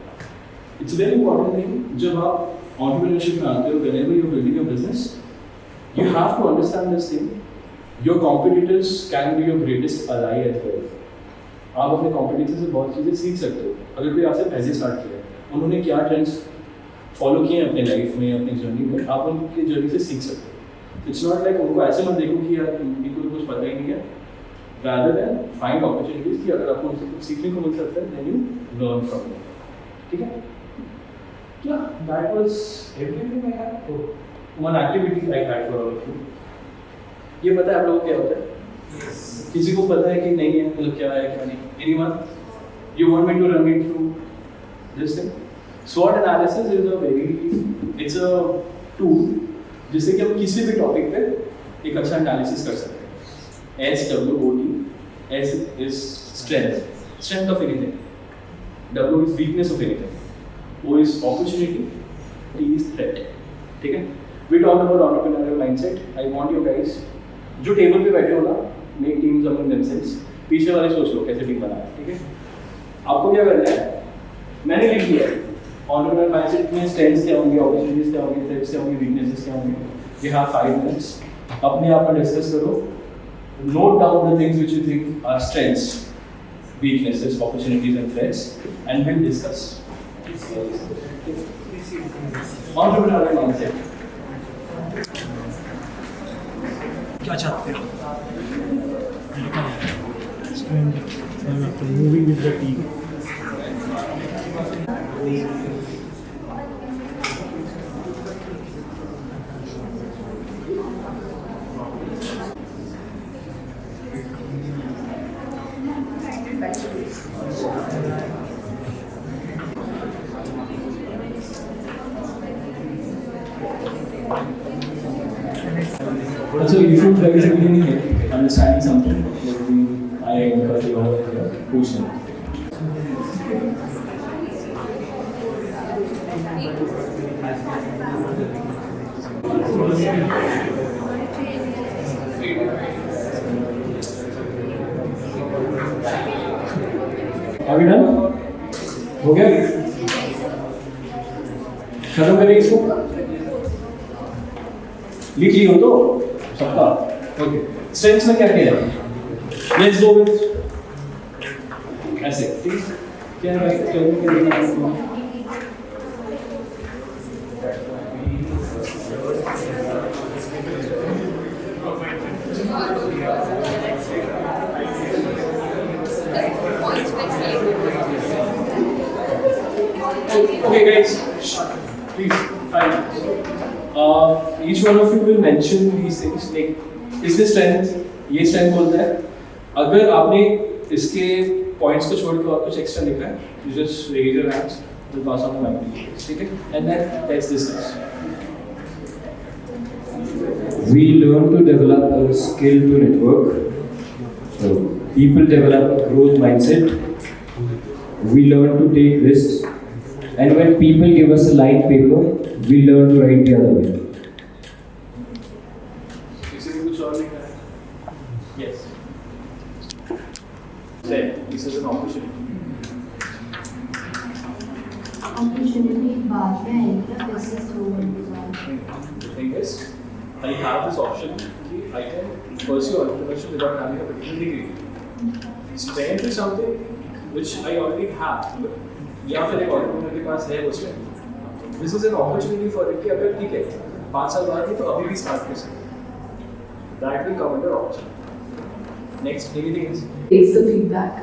इट्स वेरी इंपॉर्टेंट थिंग, जब आप entrepreneurship में आते हो, whenever you're building a business, you have to understand this thing. Your competitors can be your greatest ally as well. आप अपने competitors से बहुत चीज़ें सीख सकते हो। अगर कोई आपसे पहले स्टार्ट किया है, उन्होंने क्या ट्रेंड्स फॉलो किए हैं अपने लाइफ में, अपनी जर्नी में, आप उनकी जर्नी से सीख सकते हो। इट्स नॉट लाइक उनको ऐसे मत देखो कि यार इनको तो कुछ पता ही नहीं है, rather than find opportunities कि अगर आपको उनसे कुछ सीखने को मिल सकता है, then you learn from them, ठीक है। Yeah, that was everything I had. Oh, one activity I had for all of you. ये पता है आप लोगों को क्या होता है? किसी को पता है कि नहीं है, मतलब क्या है क्या नहीं? Anyone? You want me to run it through this thing? SWOT analysis is a it's a tool जिससे कि हम किसी भी टॉपिक पे एक अच्छा एनालिसिस कर सकते हैं। SWOT, S is strength of anything. W is weakness of anything. O is opportunity, T is threat, ठीक है। We talked about entrepreneurial mindset. I want you guys, जो टेबल पे बैठे हो ना, make teams among themselves. पीछे वाले सोच लो कैसे टीम बनाए, ठीक है। आपको क्या करना है, मैंने लिख दिया entrepreneurial mindset में strengths क्या होंगे, opportunities क्या होंगे, threats क्या होंगे, weaknesses क्या होंगे। You have 5 minutes, अपने आप में डिस्कस करो, note down the things which you think are strengths, weaknesses, opportunities and threats, and we'll discuss. Entrepreneurial mindset. क्या चाहते हो? Moving with the team. So if you guys are really understanding something, I encourage you all to question. Are we done? हो गया? खत्म करें इसको? लिख लियो तो सबका? ओके। स्ट्रेंथ्स में क्या किया है? लेट्स गो विद ऐसे, ठीक? क्या है भाई? स्ट्रेंथ के लिए Okay guys, please, fine. Each one of you will mention these things, like is this strength, ये strength बोलता है। अगर आपने इसके points को छोड़ के और कुछ extra लिखा है, you just raise your hands, we'll pass on the mic, ठीक है? And then let's discuss. We learn to develop a skill to network. So people develop a growth mindset. We learn to take risks. And when people give us a light paper, we learn to write the other way. किसी को कुछ और लिखना है? Yes. Then this is an opportunity. Opportunity बाद में आएगा, this is through. The thing is, I have this option that I can pursue entrepreneurship without having a particular degree. Strength is something which I already have. या फिर एक entrepreneur के पास है वो strength. This is an opportunity for it कि अगर ठीक है 5 साल बाद भी तो अभी भी start कर सकते हैं. That will come under option. Next, anything else? Takes the feedback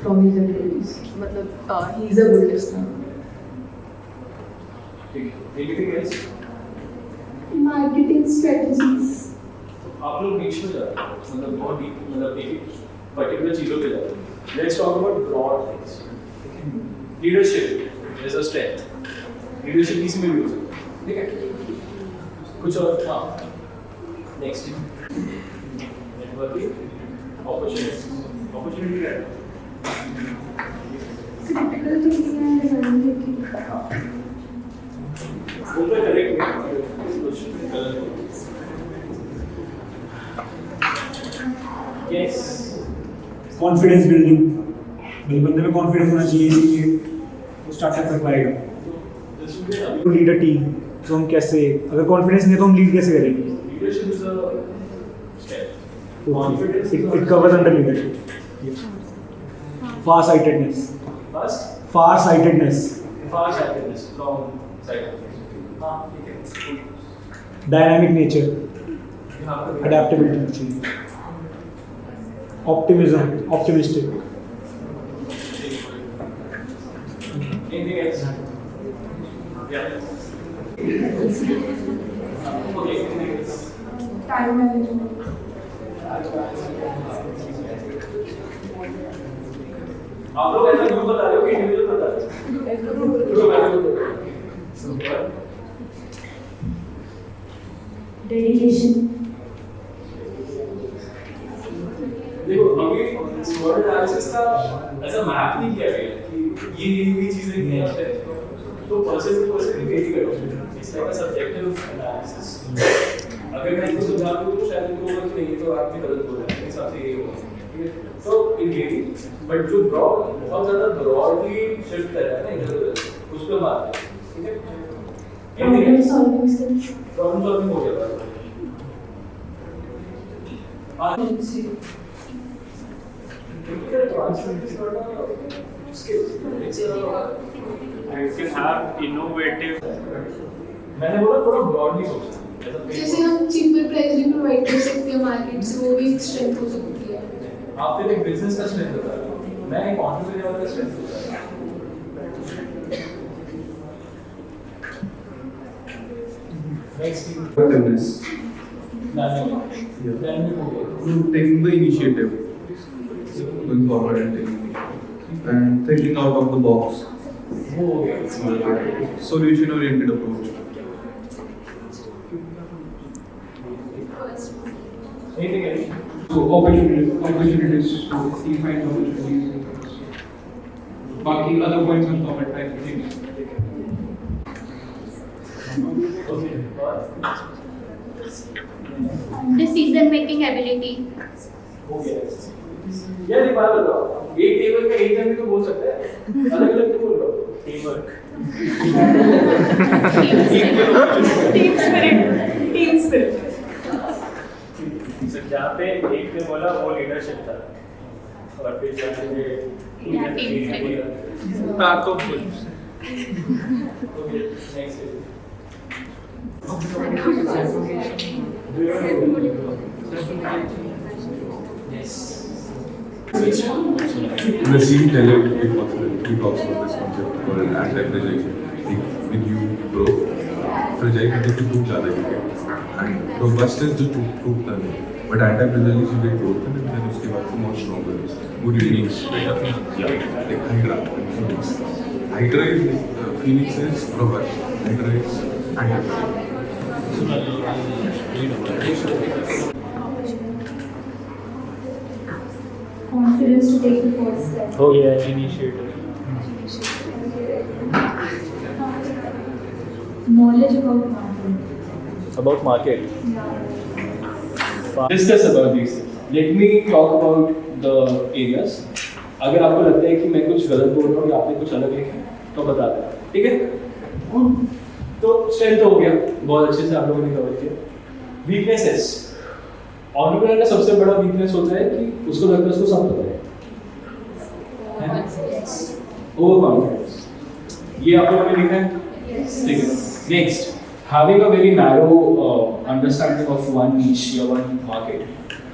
from his abilities. मतलब he is a good listener. Anything else? Marketing strategies. आप लोग बीच में जाते हैं मतलब बहुत डीप मतलब एक पर्टिकुलर चीज़ों पे जाते हैं. Let's talk about broad things. Leadership is a strength. Leadership किसी में भी हो सकता है. ठीक है? कुछ और हाँ. Next. Networking. Opportunity. Opportunity क्या है? Critical thinking and design thinking. वो तो correct है. कुछ गलत नहीं. Yes. कॉन्फिडेंस बिल्डिंग, बंदे में कॉन्फिडेंस होना चाहिए कि वो स्टार्टअप कर पाएगा. This will be a to lead a team, तो हम कैसे, अगर कॉन्फिडेंस नहीं है तो हम लीड कैसे करेंगे? leadership is a strength. Confidence is It covers under leadership. Far-sightedness. First, Far-sightedness. far-sightedness, long-sightedness. हाँ, ठीक है. Dynamic nature. यहाँ पर Adaptability. Optimism. Optimistic. Anything else? Yeah. Okay, anything else? Time management. आप लोग ऐसा ग्रुप बता रहे हो कि इंडिविजुअल बता रहे हो? ग्रुप. Dedication. देखो अभी SWOT एनालिसिस का ऐसा मैप नहीं किया गया कि ये चीजें क्या है तो पर्सन टू पर्सन वेरी करो. It's like a subjective analysis. अगर मैं इसको समझा दूं तो शायद इनको होगा कि नहीं ये तो आपने गलत बोला है, मेरे हिसाब से ये होगा. ठीक है, तो इन वेरी बट जो ब्रॉड बहुत ज्यादा ब्रॉडली शिफ्ट कर रहा है ना इधर उस पे मारते हैं. ठीक है, Problem solving skills. Problem solving हो गया. And you can have innovative. मैंने बोला थोड़ा ब्रॉडली सोचना. जैसे हम चीपर प्राइस भी प्रोवाइड कर सकते हैं मार्केट से, वो भी एक स्ट्रेंथ हो सकती है. आप फिर एक बिजनेस का स्ट्रेंथ बता रहे हो, मैं एक एंटरप्रेन्योर का स्ट्रेंथ बता रहा हूँ. Next Effectiveness. Taking the initiative, going forward and thinking out of the box, solution-oriented approach. Anything else? So opportunities to define opportunities. बाकी other points on top of that things. Decision making ability. हो गया. यार एक बात बताओ, एक table पे एक जन भी तो बोल सकते हैं, अलग-अलग क्यों बोल रहे हो? Team work. Team spirit. जहाँ पे एक ने बोला वो लीडरशिप था और फिर जाने Yeah, team spirit. Back of Okay, next. Nassim Taleb he talks about this concept called anti-fragility. When you grow, fragility to टूट जाता है and robustness जो टूटता नहीं, but anti-fragility जो growth है then उसके बाद वो more stronger. What do you mean? Yeah, like Hydra. Hydra is Phoenix is robust. Hydra is anti-fragile. Confidence to take the first step. हो गया initiative. Knowledge about marketing. About market. Yeah. Discuss about these things. Let me talk about the areas. अगर आपको लगता है कि मैं कुछ गलत बोल रहा हूँ या आपने कुछ अलग लिखा है तो बता दें, ठीक है? गुड। तो स्ट्रेंथ हो गया, बहुत अच्छे से आप लोगों ने कवर किया। वीकनेसेस, एंटरप्रेन्योर का सबसे बड़ा वीकनेस होता है कि उसको लगता है उसको सब पता है। ओवर कॉन्फिडेंस, ये आप लोगों ने लिखा है? ठीक है। Next, having a very narrow understanding of one niche या one market.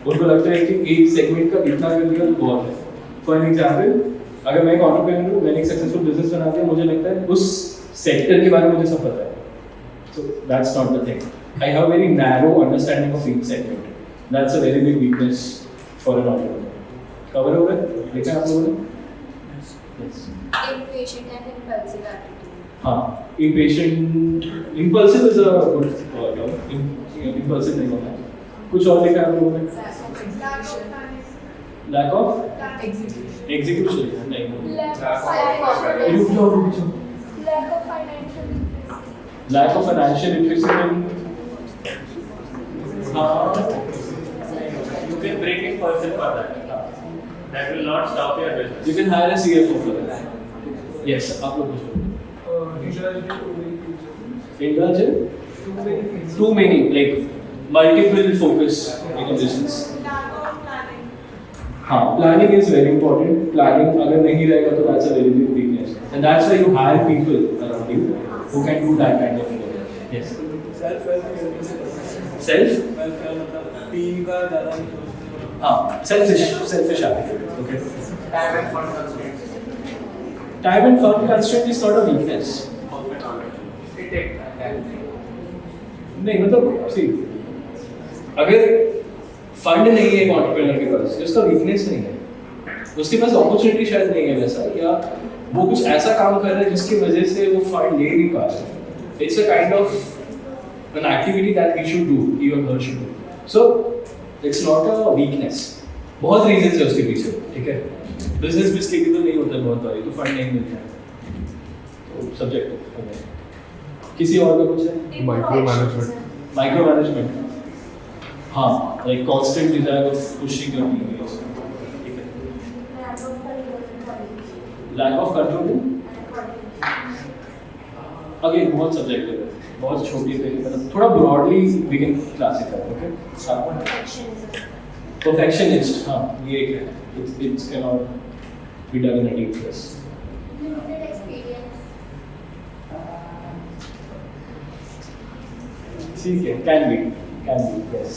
उनको लगता है कि एक सेगमेंट का इतना कर दिया तो बहुत है। फॉर एन एग्जाम्पल, अगर मैं एक एंटरप्रेन्योर हूँ, मैंने एक सक्सेसफुल बिजनेस बना दिया, मुझे लगता है उस सेक्टर के बारे में मुझे सब पता है। So that's not the thing. I have very narrow understanding of each segment. That's a very big weakness for an entrepreneur. Cover हो गए? देखा आप लोगों ने? Impatient and impulsive attitude. हाँ, impatient, impulsive is a good term. Impulsive नहीं होना है। कुछ और लिखा है आप लोगों ने? Lack of execution नहीं होना। रुक जाओ। Lack of financial literacy means You can bring in person for that. That will not stop your business. you can hire a CFO for that. Yes, आप लोग कुछ बोलो। Indulgent? Too many, like multiple focus in a business. हाँ, planning is very important. Planning अगर नहीं रहेगा तो that's a very big weakness. And that's why you hire people around you who can do that kind of work. Yes. Self? Team का ज़्यादा हाँ, selfish attitude. Okay. Time end fund constraints Time and fund constraint is not a weakness. नहीं मतलब सी अगर fund नहीं है एक entrepreneur के पास, उसका वीकनेस नहीं है, उसके पास अपॉर्चुनिटी शायद नहीं है वैसा, या वो कुछ ऐसा काम कर रहा है जिसकी वजह से वो फंड ले नहीं पा रहा। It's a kind of an activity that he should do, he or her should do. So it's not a weakness. बहुत रीजंस है उसके पीछे, ठीक है? बिजनेस भी स्टेबल तो नहीं होता बहुत बारी, तो फंड नहीं मिलता है, तो सब्जेक्ट हो गया। किसी और का कुछ है? Micro management. माइक्रो मैनेजमेंट, हाँ, like constant desire of pushing your team, ठीक है? लैक ऑफ कंट्रोल, अगेन बहुत सब्जेक्टिव है, बहुत छोटी है, मतलब थोड़ा broadly we can classify, okay? Perfectionist, हाँ, ये एक है, it's can not be done in a deep place. Limited experience. ठीक है, can be, yes.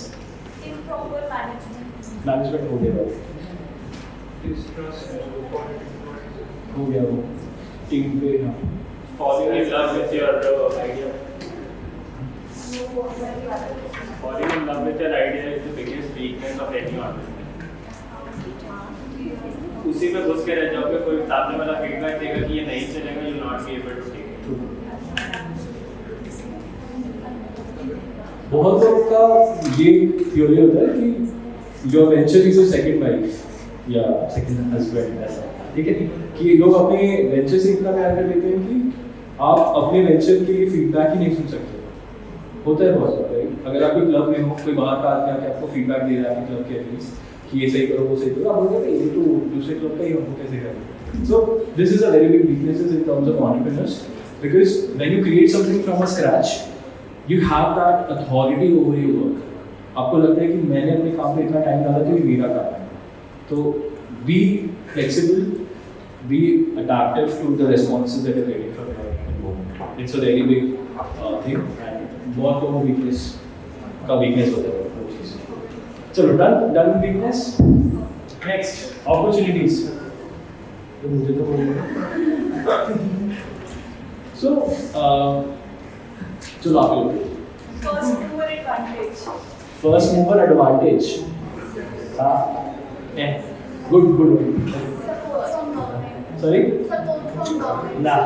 Improper management. Management हो गया, हो गया वो टीम पे, हाँ। Falling in love with your idea. Falling in love with your idea is the biggest weakness of any entrepreneur. उसी में घुस के रह जाओगे, कोई सामने वाला फीडबैक देगा कि ये नहीं चलेगा, you will not be able to take it. बहुत लोग का ये थ्योरी होता है कि your venture is your second wife या सेकंड हस्बैंड, ऐसा, ठीक है? कि लोग अपने वेंचर से इतना प्यार कर लेते हैं कि आप अपने वेंचर के लिए फीडबैक ही नहीं सुन सकते। होता है बहुत बार, अगर आप कोई क्लब में हो, कोई बाहर का आदमी आके आपको फीडबैक दे रहा है क्लब के अगेंस्ट कि ये सही करो, वो सही करो, आप बोलोगे ये तो दूसरे क्लब का ही हमको कैसे करें? So this is a very big weakness in terms of entrepreneurs, because when you create something from a scratch, you have that authority over your work. आपको लगता है कि मैंने अपने काम पे इतना टाइम डाला तो ये मेरा काम है। तो be flexible, be adaptive to the responses that you're getting from your moment. It's a very big thing and बहुत लोगों को weakness होता है वो चीज़। चलो done with weakness. Next, opportunities. तो मुझे तो बोलना। So चलो आप लोग First mover advantage. First mover advantage, हाँ, good Support from government. Sorry Support from government. ना,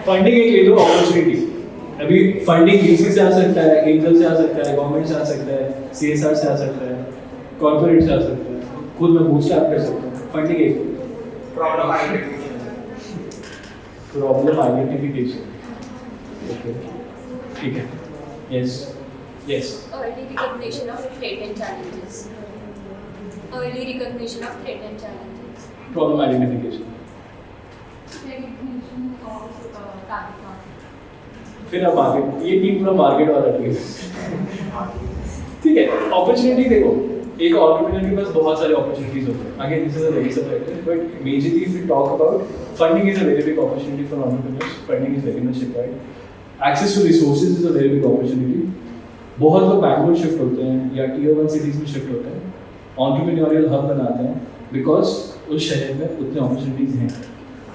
फंडिंग एक ले लो अपॉर्चुनिटी। अभी फंडिंग यूसी से आ सकता है, एंजल से आ सकता है, गवर्नमेंट से आ सकता है, सीएसआर से आ सकता है, कॉर्पोरेट से आ सकता है, खुद मैं बूटस्ट्रैप कर सकता हूँ। फंडिंग एक problem identification. Problem identification. Okay. ठीक है. Yes. Yes. Early recognition of threat and challenges. Early recognition of threat and challenges. Problem identification. Recognition of target market. फिर अब मार्केट, ये टीम पूरा मार्केट वाला टीम है. ठीक है. अपॉर्चुनिटी देखो, एक entrepreneur के पास बहुत सारे opportunities होते हैं. Again, this is a very subjective, but majorly if we talk about funding is a very big opportunity for entrepreneurs. Funding is very much required. Access to resources is a very big opportunity. बहुत लोग Bangalore shift होते हैं या tier 1 cities में shift होते हैं, entrepreneurial hub बनाते हैं because उस शहर में उतने opportunities हैं.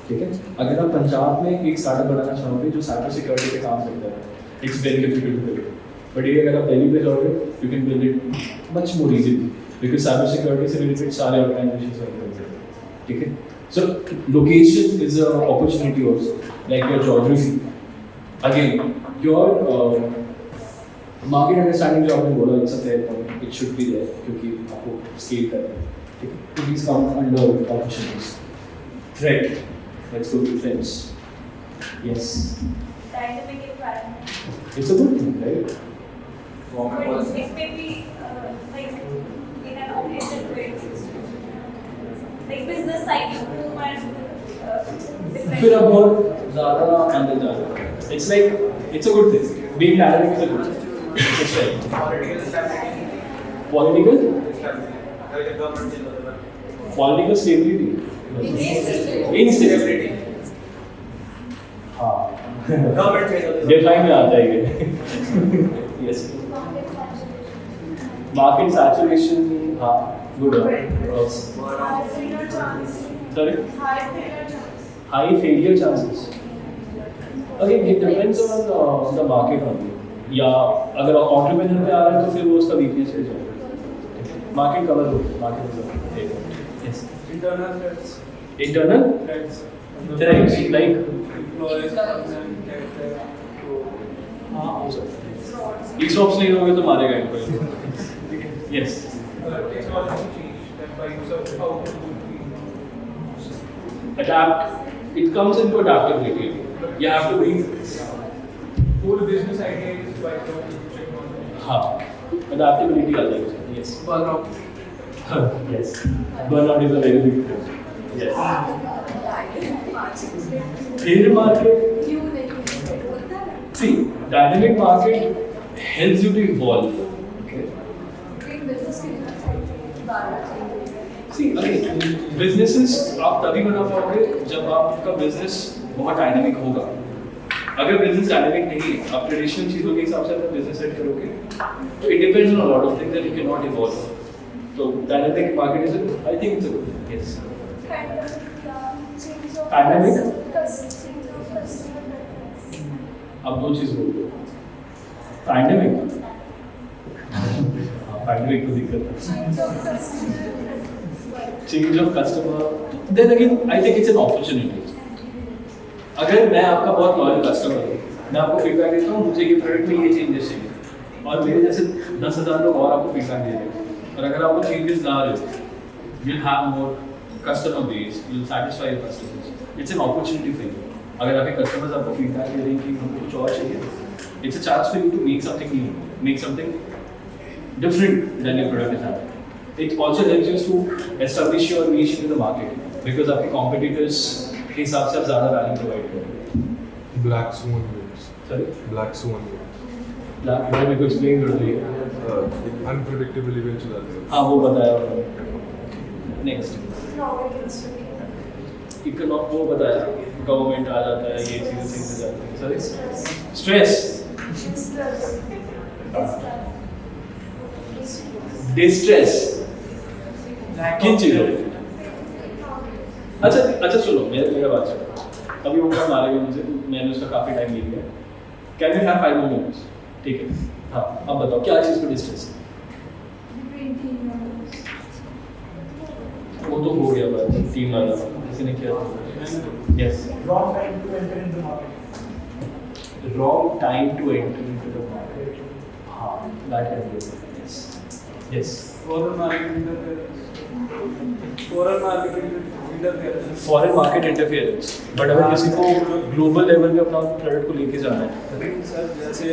ठीक है. अगर आप पंजाब में एक स्टार्टअप बनाना चाहोगे जो साइबर सिक्योरिटी पे काम करता है, it's very difficult to build. But ये अगर आप दिल्ली पे जाओगे, you can build it much more easily because cyber security से रिलेटेड सारे ऑर्गेनाइजेशंस वर्क करते हैं. ठीक है. So location is a opportunity also, like your geography. Again your market understanding जो आपने बोला, it's a fair point, it should be there क्योंकि आपको स्केल करना है. ठीक है. तो these come under opportunities. Right. Let's go to friends. Yes. Dynamic environment. It's a good thing, right? But it may be like in an organized way. Like business cycle and different. फिर अब और ज़्यादा अंदर जा रहा है. It's like it's a good thing. Being dynamic is a good thing. It's right. Political. Political stability. Instability. हाँ. Define में आता है ये. Yes. Market saturation. हाँ. Good. Sorry. High failure chances. Again, it depends on the market only. या अगर entrepreneur पे आ रहा है तो फिर वो उसका weakness है जो. Market cover हो. Market is a. Yes. Internal threats. Internal Threats. threats like Employees and character. ESOPs नहीं होगे तो मारेगा इनको. Yes. Technology change. That by use of how to do Adapt. It comes into adaptability. You have to be. whole business idea is by technology. हाँ. Adaptability आ जाएगी. Yes. Burnout. Yes. Burnout is a very big thing. Yes. Field market. See, dynamic market helps you to evolve. Okay. See, again, businesses आप तभी बना पाओगे जब आपका business बहुत dynamic होगा. अगर business dynamic नहीं है, आप traditional चीजों के हिसाब से अपना business set करोगे, तो it depends on a lot of things that you cannot evolve. So dynamic market is a, I think it's a good thing. Yes. Dynamic. अब दो चीज बोल दो. Pandemic. Pandemic को दिक्कत है. Change of customer. Then again, I think it's an opportunity. अगर मैं आपका बहुत लॉयल कस्टमर हूँ, मैं आपको फीडबैक देता हूँ, मुझे ये प्रोडक्ट में ये चेंजेस चाहिए, और मेरे जैसे 10,000 लोग और आपको फीडबैक दे रहे हैं, और अगर आपको चेंजेस ला रहे हो, you'll have more customer base, you'll satisfy your customers. It's an opportunity for you. अगर आपके customers आपको फीडबैक दे रहे हैं कि हमको कुछ और चाहिए, it's a chance for you to make something new, make something different than your product is having. It also helps you to establish your niche in the market because आपके competitors के हिसाब से आप ज़्यादा value provide करोगे. Black Swan wins. Sorry? Black Swan wins. Black Swan मेरे को explain कर दो. Unpredictable events हो जाते हैं. हाँ वो बताया उन्होंने. Next. Economic वो बताया. Government आ जाता है, ये चीज़ें जाती हैं. Sorry? Stress. Distress. किन चीज़ों में? अच्छा सुनो, मेरा बात सुनो. अभी वो क्या मारेगा मुझे, मैंने उसका काफ़ी टाइम ले लिया. Can we have 5 more minutes? ठीक है. हाँ, अब बताओ क्या चीज़ को डिस्ट्रेस? वो तो हो गया बात. 3 वाला किसी ने किया. Yes. Wrong time to enter into the market. Wrong time to enter into the market. हाँ, that can be. Yes. Yes. Overall market foreign market interference foreign market interference, but अगर किसी को ग्लोबल लेवल पे अपना product को लेके जाना है, सर जैसे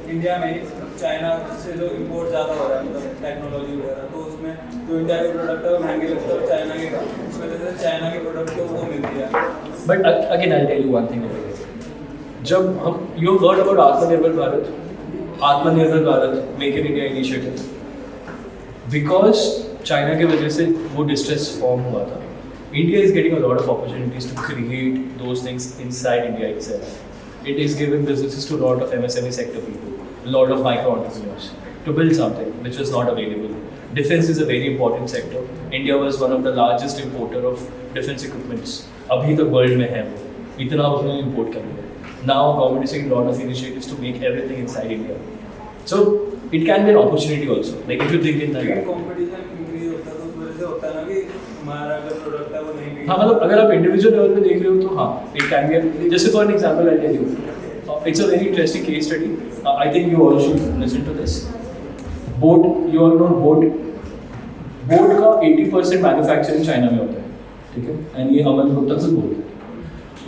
इंडिया में चाइना से जो इंपोर्ट ज़्यादा हो रहा है मतलब टेक्नोलॉजी वगैरह, तो उसमें जो इंडिया के प्रोडक्ट है वो महंगे लगते हैं और चाइना के कम, उस वजह से चाइना के प्रोडक्ट को वो मिलती है। But again I tell you one thing, जब हम you heard about Atmanirbhar Bharat, make in India initiative, because China की वजह से वो डिस्ट्रेस फॉर्म हुआ था, India is getting a lot of opportunities to create those things inside India itself. It is giving businesses to a lot of MSME sector people, a lot of micro entrepreneurs to build something which was not available. Defense is a very important sector. India was one of the largest importer of defense equipments. अभी तक world में है वो, इतना उसने import कर लिया. Now government is taking a lot of initiatives to make everything inside India. So it can be an opportunity also. Like if you think in that. Competition increase होता है तो उस वजह से होता है ना कि हमारा अगर प्रोडक्ट है वो नहीं बिक, हाँ मतलब अगर आप इंडिविजुअल लेवल पे देख रहे हो तो हाँ, इट कैन बी, जैसे for an example I tell you, it's a very interesting case study, I think you all should listen to this. Boat, you all know boat का 80% मैन्युफैक्चरिंग चाइना में होता है, ठीक है, एंड ये अमन गुप्ता से बोलते हैं,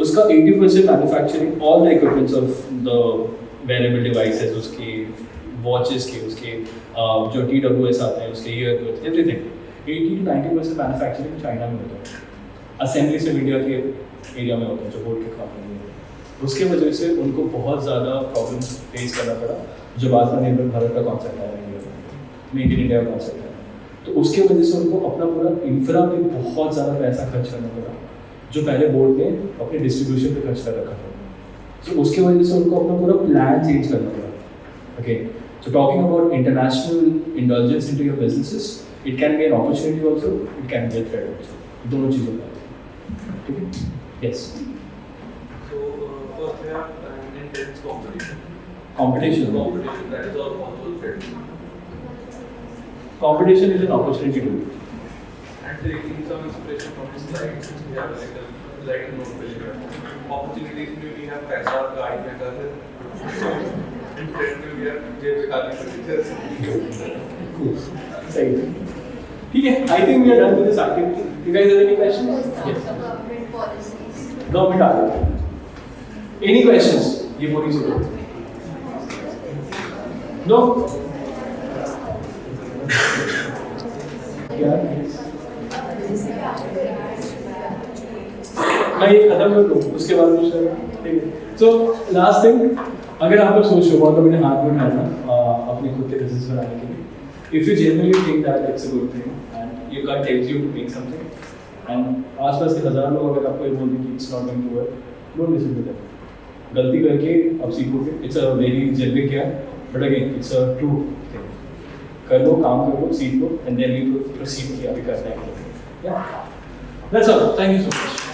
उसका 80% manufacturing, all the equipments of the wearable devices, उसके वॉचेस के, उसके जो TWS आते हैं, उसके earbuds, everything 80 to 90% manufacturing China में होता है. असेंबली से इंडिया के एरिया में होता है जो बोर्ड के काफ़ी है. उसके वजह से उनको बहुत ज़्यादा प्रॉब्लम्स फेस करना पड़ा जब आत्मनिर्भर भारत का कॉन्सेप्ट आया इंडिया में, मेक इन इंडिया का कॉन्सेप्ट आया, तो उसके वजह से उनको अपना पूरा इंफ्रा पे बहुत ज़्यादा पैसा खर्च करना पड़ा जो पहले बोर्ड ने अपने डिस्ट्रीब्यूशन पे खर्च कर रखा था. तो उसके वजह से उनको अपना पूरा प्लान चेंज करना पड़ा. Okay, so talking about international indulgence into your businesses, it can be an opportunity also, it can be a threat also. दोनों चीज़ों का, ठीक है? Yes. So, first we have an intense competition. Competition. Competition, that is also a threat. Competition is an opportunity to. And taking some inspiration from his slides, we have like a note page. Opportunities में we have पैसा और गाड़ी में कर in threat में we have जेब में खाली फर्नीचर. Cool. सही है. ठीक है. I think we are done with this activity. You guys have any questions? Yes. Government policies. Government आ गया. Any questions? ये पूरी चीज़. No. क्या? मैं ये खत्म कर दूँ उसके बाद कुछ ठीक है. So last thing, अगर आप लोग सोच रहे हो बहुत लोगों ने हाथ में उठाया था अपने खुद के बिजनेस बनाने के लिए, if you genuinely think that it's a good thing and your gut tells you to make something and आसपास के 1000 लोग अगर आपको ये बोल दें कि it's not going to work, don't listen to them. गलती करके अब सीखोगे. It's a very generic yeah, but again it's a true thing. कर लो, काम कर लो, सीख लो and then you proceed कि अभी करना है. Yeah, that's all. Thank you so much.